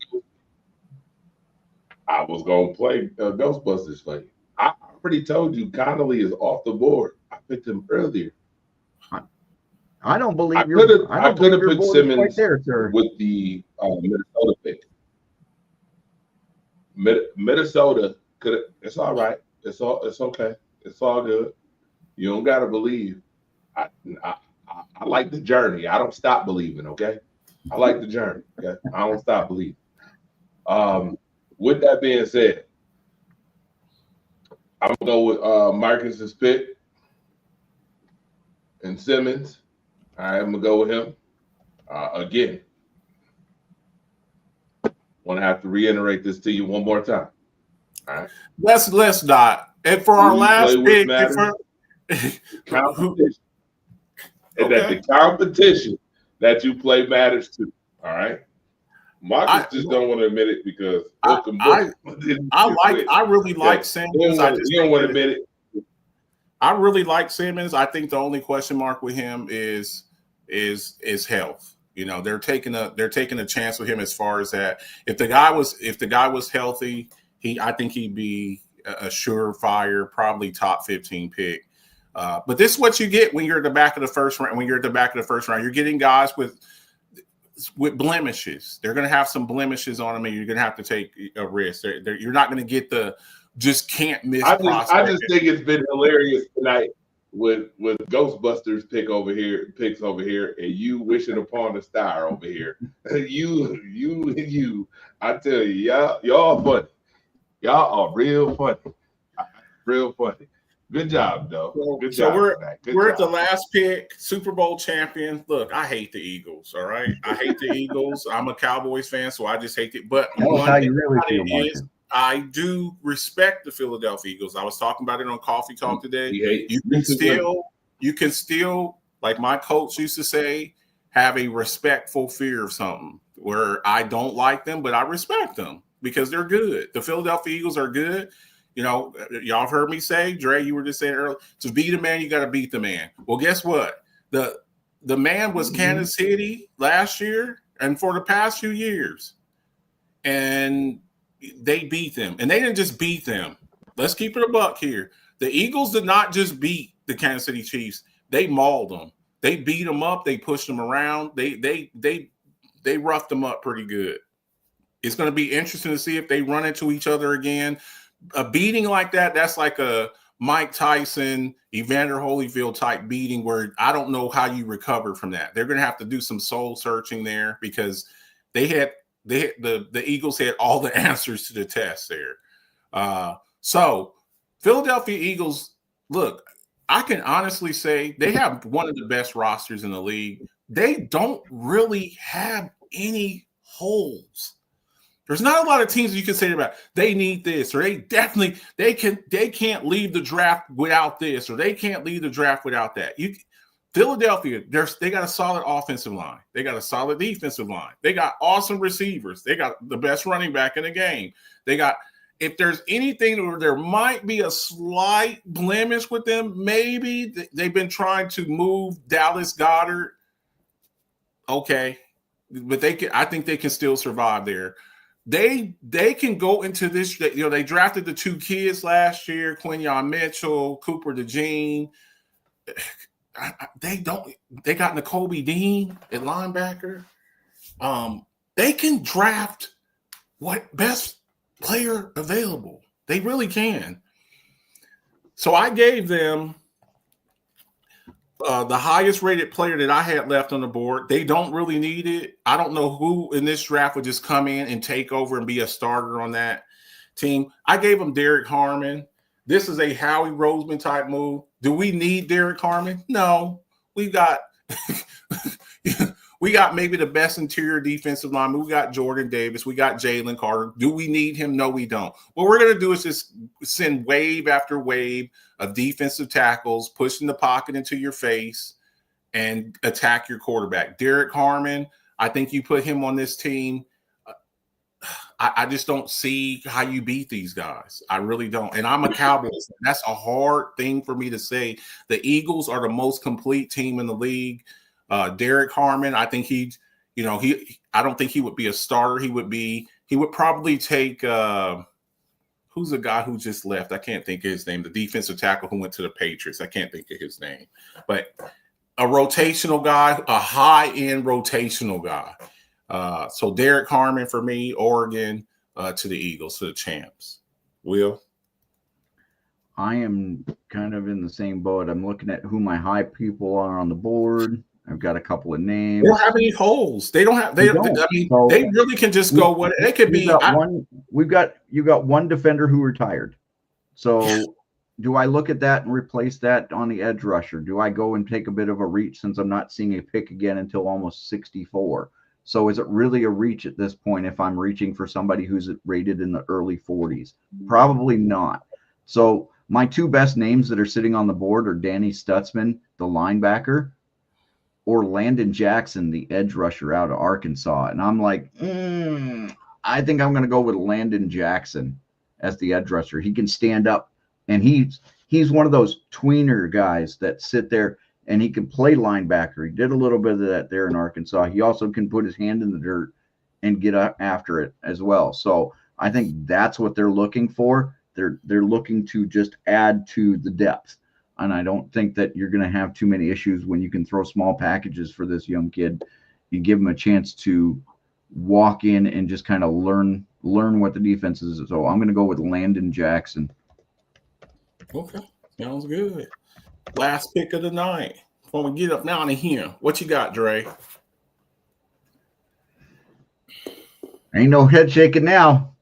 I was gonna play Ghostbusters for you. I already told you Connolly is off the board. I picked him earlier. I don't believe I could have your put board is Simmons right there, sir. with the Minnesota pick. Minnesota could have. It's all right. It's okay. It's all good. You don't gotta believe. I like the journey. I don't stop believing. Okay, I like the journey. Okay, I don't stop believing. With that being said, I'm gonna go with Marcus's pick and Simmons. All right, I'm gonna go with him again. Want to have to reiterate this to you one more time. All right. Let's not. And for our Who you last play with pick, matters. Competition. And that the competition that you play matters too. All right. Marcus just don't want to admit it because I really like Simmons. You don't want to admit it. I really like Simmons. I think the only question mark with him is health. You know, they're taking a chance with him as far as that. If the guy was healthy, I think he'd be a surefire, probably top 15 pick. But this is what you get when you're at the back of the first round. When you're at the back of the first round, you're getting guys with blemishes. They're going to have some blemishes on them, and you're going to have to take a risk. You're not going to get the just can't miss. I just think it's been hilarious tonight with Ghostbusters picks over here, and you wishing upon a star over here. you. I tell you, y'all funny. Y'all are real funny. Real funny. Good job, though. Good job. We're at the last pick, Super Bowl champion. Look, I hate the Eagles. All right, I hate the Eagles. I'm a Cowboys fan, so I just hate it. But how you really feel, I do respect the Philadelphia Eagles. I was talking about it on Coffee Talk today. You can still, like my coach used to say, have a respectful fear of something where I don't like them, but I respect them because they're good. The Philadelphia Eagles are good. You know, y'all have heard me say, Dre, you were just saying earlier, to beat a man, you got to beat the man. Well, guess what? The man was Kansas City last year and for the past few years. And they beat them. And they didn't just beat them. Let's keep it a buck here. The Eagles did not just beat the Kansas City Chiefs. They mauled them. They beat them up. They pushed them around. They roughed them up pretty good. It's going to be interesting to see if they run into each other again. A beating like that, that's like a Mike Tyson, Evander Holyfield type beating where I don't know how you recover from that. They're going to have to do some soul searching there because the Eagles had all the answers to the test there. So Philadelphia Eagles, look, I can honestly say they have one of the best rosters in the league. They don't really have any holes. There's not a lot of teams you can say about they need this, or they can't leave the draft without this, or they can't leave the draft without that. Philadelphia, they got a solid offensive line. They got a solid defensive line. They got awesome receivers. They got the best running back in the game. If there's anything where there might be a slight blemish with them, maybe they've been trying to move Dallas Goedert. Okay, but I think they can still survive there. They can go into this. They drafted the two kids last year, Quinyon Mitchell, Cooper DeJean. They got Nakobe Dean at linebacker. They can draft what best player available. They really can. So I gave them the highest rated player that I had left on the board. They don't really need it. I don't know who in this draft would just come in and take over and be a starter on that team. I gave them Derek Harmon. This is a Howie Roseman type move. Do we need Derek Harmon? No. We got maybe the best interior defensive lineman. We got Jordan Davis. We got Jalen Carter. Do we need him? No, we don't. What we're going to do is just send wave after wave of defensive tackles, pushing the pocket into your face and attack your quarterback. Derek Harmon, I think you put him on this team. I just don't see how you beat these guys. I really don't. And I'm a Cowboys fan. That's a hard thing for me to say. The Eagles are the most complete team in the league. Derek Harmon, I think I don't think he would be a starter. He would probably take who's the guy who just left? I can't think of his name. The defensive tackle who went to the Patriots. I can't think of his name. But a rotational guy, a high-end rotational guy. So Derek Harmon for me, Oregon to the Eagles, to the champs. Will? I am kind of in the same boat. I'm looking at who my high people are on the board. I've got a couple of names. They don't have any holes. They don't have. They really can just go. What it could be. You got one defender who retired. So, do I look at that and replace that on the edge rusher? Do I go and take a bit of a reach since I'm not seeing a pick again until almost 64? So, is it really a reach at this point if I'm reaching for somebody who's rated in the early 40s? Probably not. So, my two best names that are sitting on the board are Danny Stutzman, the linebacker, or Landon Jackson, the edge rusher out of Arkansas. And I'm like, I think I'm going to go with Landon Jackson as the edge rusher. He can stand up, and he's one of those tweener guys that sit there, and he can play linebacker. He did a little bit of that there in Arkansas. He also can put his hand in the dirt and get after it as well. So I think that's what they're looking for. They're looking to just add to the depth. And I don't think that you're going to have too many issues when you can throw small packages for this young kid. You give him a chance to walk in and just kind of learn what the defense is. So I'm going to go with Landon Jackson. Okay, sounds good. Last pick of the night. When we get up now to here, what you got, Dre? Ain't no head shaking now.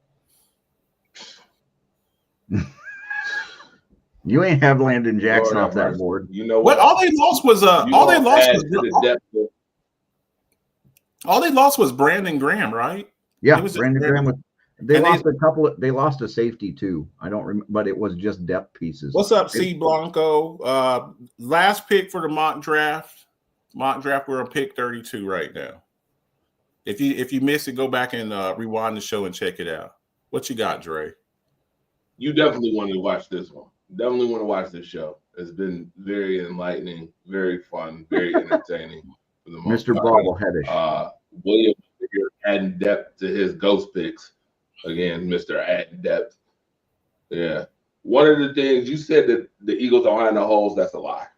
You ain't have Landon Jackson off that board. You know what? All they lost was Brandon Graham, right? Yeah, Brandon Graham. They lost a safety too. I don't remember, but it was just depth pieces. What's up, C Blanco? Last pick for the mock draft. We're on pick 32 right now. If you missed it, go back and rewind the show and check it out. What you got, Dre? You definitely want to watch this one. Definitely want to watch this show. It's been very enlightening, very fun, very entertaining. For the most Mr. Bobbleheadish. William here adding depth to his ghost picks. Again, Mr. Adding depth. Yeah. One of the things you said that the Eagles don't have no holes, that's a lie.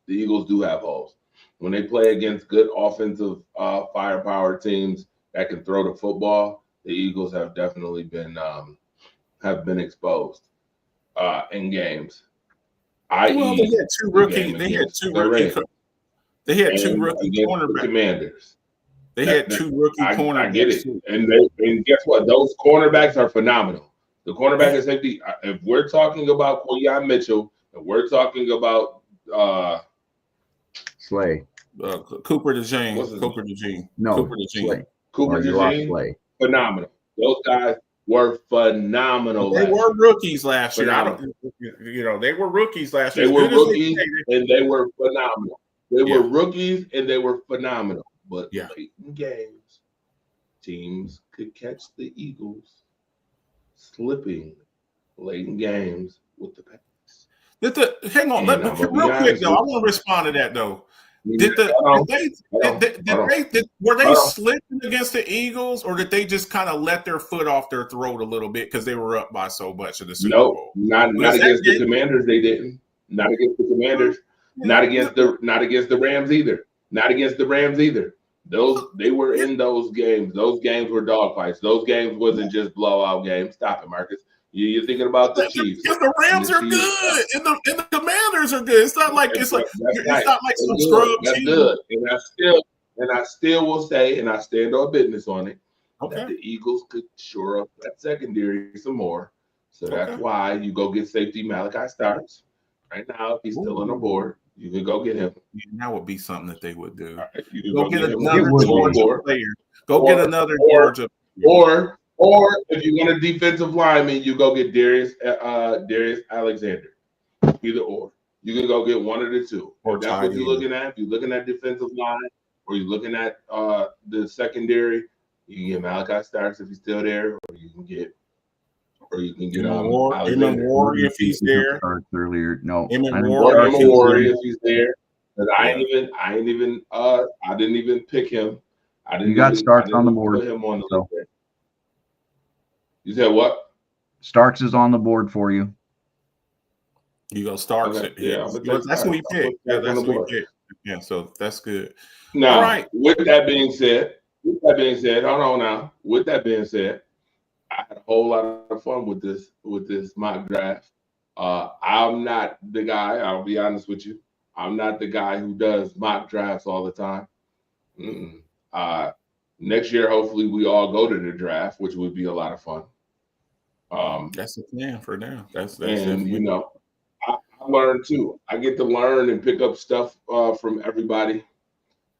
The Eagles do have holes. When they play against good offensive firepower teams that can throw the football, the Eagles have definitely been exposed in games. They had two rookie cornerbacks. Commanders. They had two rookie cornerbacks. I get it. And guess what? Those cornerbacks are phenomenal. The cornerback and safety, if we're talking about Quinyon Mitchell, and we're talking about Slay. Cooper DeJean. Cooper DeJean. No, Cooper DeJean. Cooper DeJean. Phenomenal. Those guys were phenomenal. They were rookies last year. They were rookies last year. They were rookies and they were phenomenal. They were rookies and they were phenomenal. But late in games, teams could catch the Eagles slipping late in games with the pass. Hang on, real quick though. I want to respond to that though. Were they slipping against the Eagles, or did they just kind of let their foot off their throat a little bit because they were up by so much in the Super Bowl? Not against the Commanders. They didn't. Not against the Commanders. Not against the Rams either. Not against the Rams either. They were in those games. Those games were dogfights. Those games wasn't just blowout games. Stop it, Marcus. You're thinking about the Chiefs. Because the Rams are good, and the Commanders are good. It's not like it's not like some scrub team. That's good. And I still will say, and I stand on business on it, that the Eagles could shore up that secondary some more. So that's why you go get safety Malachi Starks. Right now, if he's still on the board, you can go get him. That would be something that they would do. Right, go get another Georgia player. Go get another Georgia. Or if you want a defensive lineman, you go get Darius Alexander. Either or. You can go get one of the two. Or that's what you're looking at. If you're looking at defensive line, or you're looking at the secondary, you can get Malachi Starks if he's still there, or you can get Emma Ward if he's there. Earlier, no. Emma Ward if he's there. 'Cause I didn't even pick him. You got Starks on the board. Put him on the So list. You said what? Starks is on the board for you. You go Starks. Okay, Yeah, yeah, that's what we I'll put picked. Yeah, Starks on that's the what we board. picked. Yeah, so that's good. Now, All right. with that being said, hold on now. With that being said, I had a whole lot of fun with this mock draft. I'm not the guy. I'll be honest with you. I'm not the guy who does mock drafts all the time. Next year, hopefully, we all go to the draft, which would be a lot of fun. That's the plan for now. That's And you know, I learn too. I get to learn and pick up stuff from everybody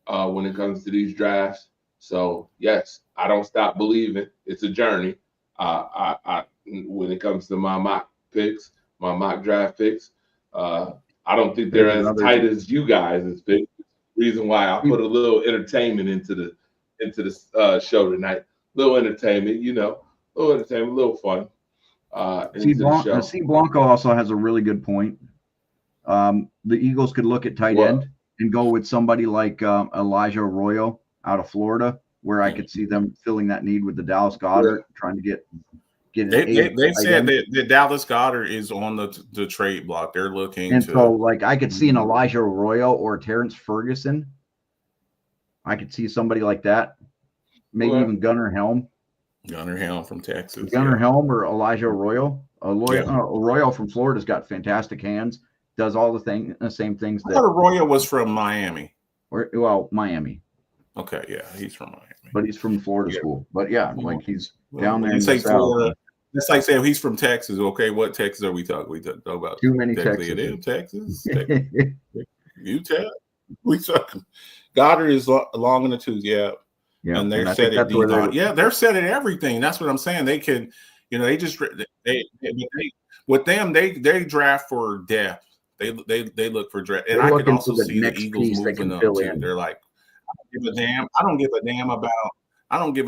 when it comes to these drafts. So yes, I don't stop believing. It's a journey. When it comes to my mock picks, my mock draft picks, I don't think they're as tight as you guys' picks. Reason why I put a little entertainment into the show tonight. Little entertainment, you know, little entertainment, little fun. C. Blanco also has a really good point. The Eagles could look at tight end and go with somebody like Elijah Arroyo out of Florida, where I could see them filling that need with the Dallas Goedert, trying to get They said that Dallas Goedert is on the trade block. They're looking and so like I could see an Elijah Arroyo or Terrence Ferguson. I could see somebody like that. Maybe even Gunnar Helm. Gunnar Helm from Texas. Gunnar Helm or Elijah Arroyo. Arroyo from Florida's got fantastic hands. Does all the same things. I thought Arroyo was from Miami. Miami. Okay, yeah, he's from Miami. But he's from Florida school. But yeah, like he's down there. You in say the Florida. South. It's like saying he's from Texas. Okay, what Texas are we talking? We talk about too many Texas. Texas. Utah. We talking. Goddard is long in the tooth. Yeah. Yeah, and they're set at they're set at everything. That's what I'm saying. They can, you know, with them they draft for depth. They look for draft, and I can also see the Eagles moving up too. They're like, I don't give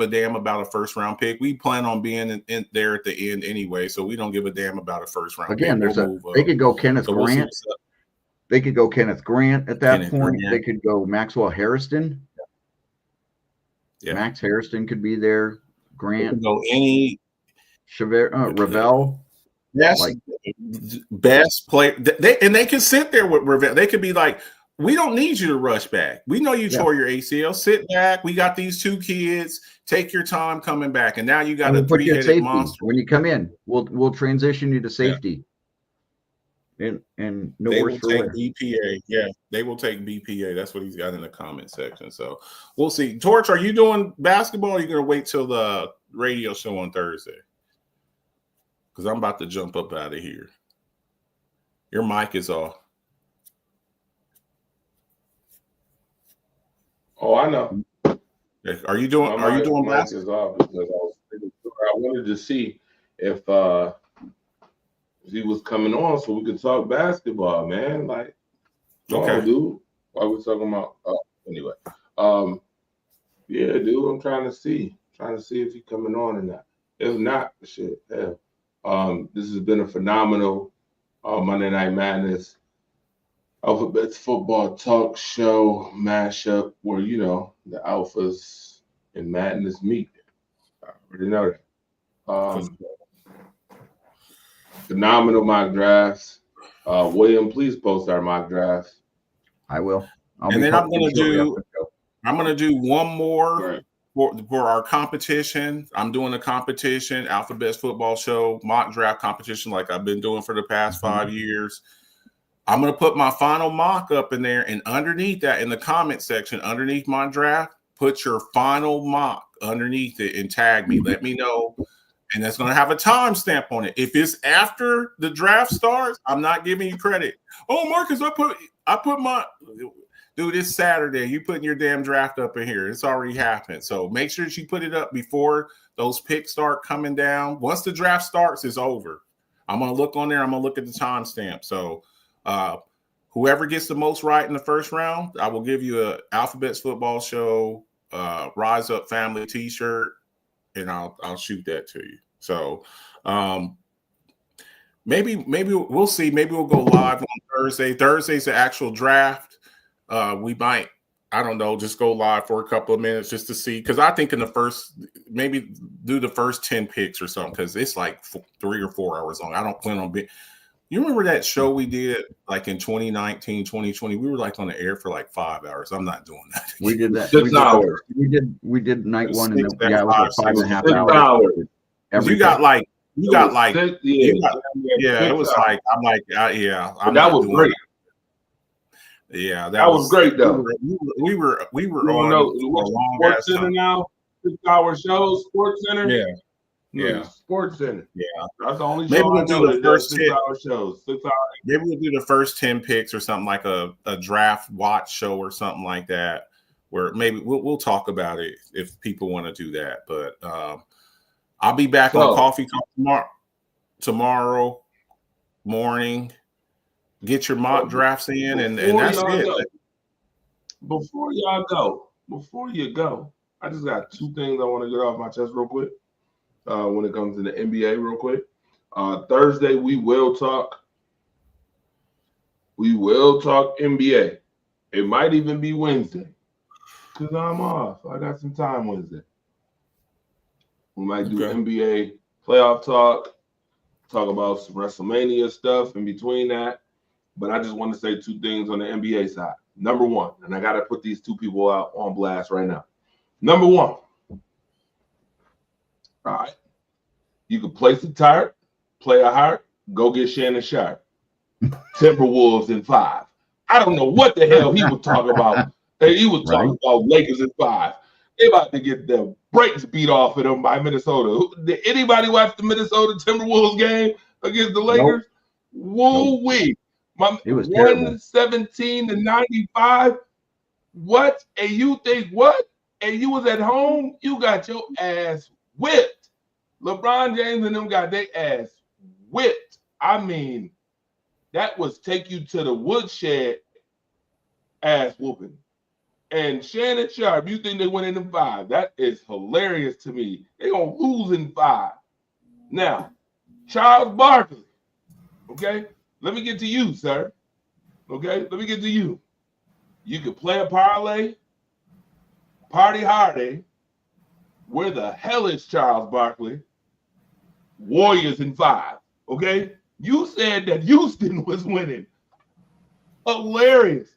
a damn about a first round pick. We plan on being in there at the end anyway, so we don't give a damn about a first round. Again, pick. they could go Kenneth Grant. They could go Kenneth Grant at that point. Grant. They could go Maxwell Harrison. Yeah. Max Harrison could be there. Grant. Go any Ravel. Yes, best player. They can sit there with Ravel. They could be like, we don't need you to rush back. We know you tore your ACL. Sit back. We got these two kids. Take your time coming back. And now you got a three-headed monster. When you come in, we'll transition you to safety. And no they will take BPA. Yeah, they will take BPA. That's what he's got in the comment section. So we'll see. Torch, are you doing basketball or are you going to wait till the radio show on Thursday? Because I'm about to jump up out of here. Your mic is off. Oh, I know. Are you doing basketball? Is off because I wanted to see if he was coming on so we could talk basketball, man. Like, dude. Why we talking about? Anyway, yeah, dude. I'm trying to see if he's coming on or not. If not, shit, hell. This has been a phenomenal Monday Night Madness Alphabets football talk show mashup where the alphas and madness meet. I already know that. Phenomenal mock drafts. William, please post our mock drafts. I will. I'm gonna do one more for our competition. I'm doing a competition, Alphabets football show, mock draft competition, like I've been doing for the past 5 years. I'm gonna put my final mock up in there, and underneath that, in the comment section, underneath my draft, put your final mock underneath it and tag me. Let me know. And that's going to have a timestamp on it. If it's after the draft starts, I'm not giving you credit. Oh, Marcus, I put my dude. It's Saturday. You putting your damn draft up in here. It's already happened. So make sure that you put it up before those picks start coming down. Once the draft starts, it's over. I'm going to look on there. I'm going to look at the timestamp. So whoever gets the most right in the first round, I will give you a Alphabets football show Rise Up Family T-shirt. And I'll shoot that to you. So maybe we'll see. Maybe we'll go live on Thursday. Thursday's the actual draft. we might, I don't know, just go live for a couple of minutes just to see. Because I think in the first, maybe do the first 10 picks or something, because it's like 3 or 4 hours long. I don't plan on being. You remember that show we did like in 2019, 2020? We were like on the air for like 5 hours. I'm not doing that. We did that. 6 hours. We did night one, and Six, then, yeah, it was like 5.5 6 hours. hours. Every You got like, It was 6, it was 6 like, I'm like, yeah. But that was great. Yeah, That was great though. We were You on know, for a watch long Sports ass Center time. now, 6-hour shows, Sports Center. Yeah, No, yeah. Sports Center. yeah. That's the only Maybe show we'll I do know the that does first 10. 6-hour shows. 6 hours. Maybe we'll do the first 10 picks or something like a draft watch show or something like that, where maybe we'll talk about it if people want to do that. But I'll be back on Coffee Talk tomorrow morning. Get your mock drafts in, and that's it. Before you go, I just got 2 things I want to get off my chest real quick. When it comes to the NBA, real quick. Thursday we will talk. We will talk NBA. It might even be Wednesday because I'm off. I got some time Wednesday. We might do NBA playoff talk about some WrestleMania stuff in between that. But I just want to say 2 things on the NBA side. Number 1, and I got to put these 2 people out on blast right now. Number 1, all right, you can place a tired, play a heart, go get Shannon Sharp. Timberwolves in 5. I don't know what the hell he was talking about. He was talking about Lakers in 5. They about to get the brakes beat off of them by Minnesota. Did anybody watch the Minnesota Timberwolves game against the Lakers? Woo-wee. It was 117-95. What? And you think what? And you was at home? You got your ass whipped. LeBron James and them got their ass whipped. I mean, that was take you to the woodshed ass whooping. And Shannon Sharp, you think they went in 5? That is hilarious to me. They're going to lose in 5. Now, Charles Barkley, okay? Let me get to you, sir. Okay? Let me get to you. You could play a parlay, party hardy. Where the hell is Charles Barkley? Warriors in 5, okay? You said that Houston was winning. Hilarious.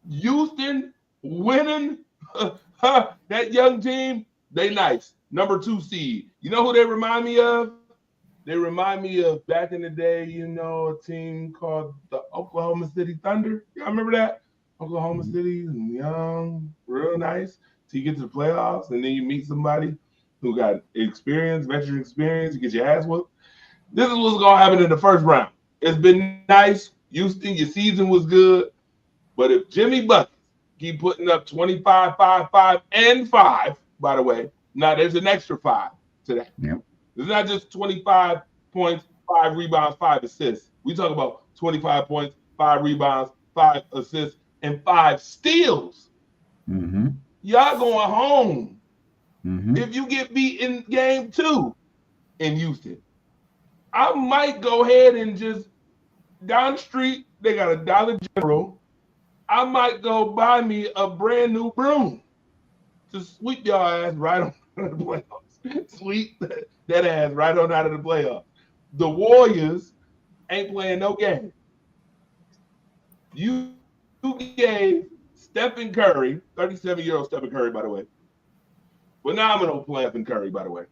Houston winning. That young team, they nice. Number 2 seed. You know who they remind me of? They remind me of back in the day, you know, a team called the Oklahoma City Thunder. Y'all remember that? Oklahoma City, young, real nice. Till you get to the playoffs, and then you meet somebody who got experience, veteran experience, you get your ass whooped. This is what's going to happen in the first round. It's been nice. Houston, your season was good. But if Jimmy Buckets keep putting up 25, 5, 5, and 5, by the way, now there's an extra 5 to that. Yep. It's not just 25 points, 5 rebounds, 5 assists. We talk about 25 points, 5 rebounds, 5 assists, and 5 steals. Mm-hmm. Y'all going home. Mm-hmm. If you get beat in game 2 in Houston, I might go ahead and just down the street, they got a Dollar General. I might go buy me a brand new broom to sweep y'all ass right on out of the playoffs. Sweep that ass right on out of the playoffs. The Warriors ain't playing no game. You gave Stephen Curry, 37-year-old Stephen Curry, by the way, phenomenal Stephen Curry, by the way,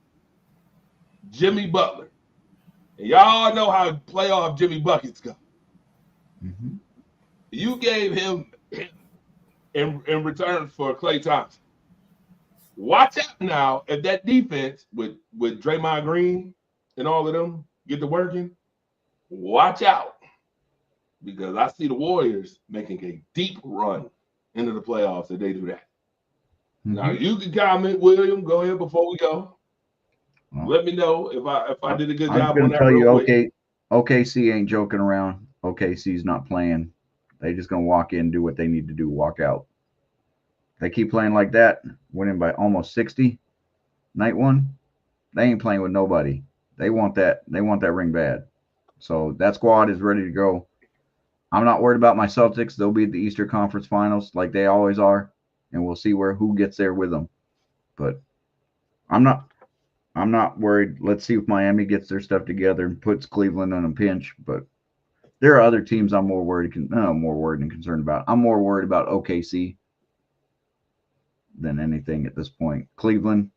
Jimmy Butler. And y'all know how playoff Jimmy Buckets go. Mm-hmm. You gave him in return for Klay Thompson. Watch out now if that defense with Draymond Green and all of them get to working. Watch out, because I see the Warriors making a deep run into the playoffs if they do that. Mm-hmm. Now you can comment, William. Go ahead before we go. Well, let me know if I did a good job on that. I'm going to tell you, OKC ain't joking around. OKC's not playing. They just going to walk in and do what they need to do, walk out. They keep playing like that, winning by almost 60 night 1. They ain't playing with nobody. They want that ring bad. So that squad is ready to go. I'm not worried about my Celtics. They'll be at the Eastern Conference Finals like they always are, and we'll see who gets there with them. But I'm not worried. Let's see if Miami gets their stuff together and puts Cleveland in a pinch. But there are other teams I'm more worried and concerned about. I'm more worried about OKC than anything at this point. Cleveland,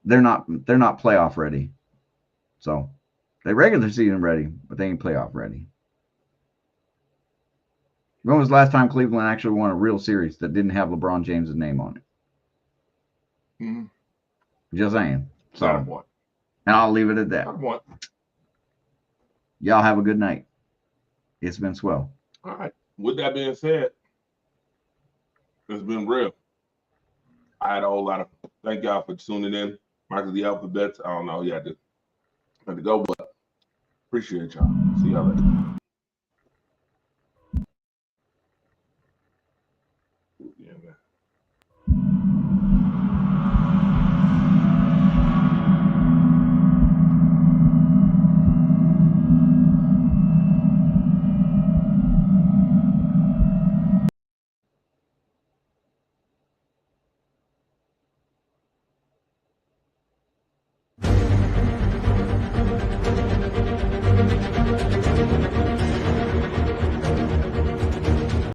they're not playoff ready. So they're regular season ready, but they ain't playoff ready. When was the last time Cleveland actually won a real series that didn't have LeBron James' name on it? Mm-hmm. Just saying. So, and I'll leave it at that. Y'all have a good night. It's been swell. All right. With that being said, it's been real. I had a whole lot of thank y'all for tuning in. Mark of the Alphabets. I don't know. You had to go, but appreciate y'all. See y'all later. Yeah, man.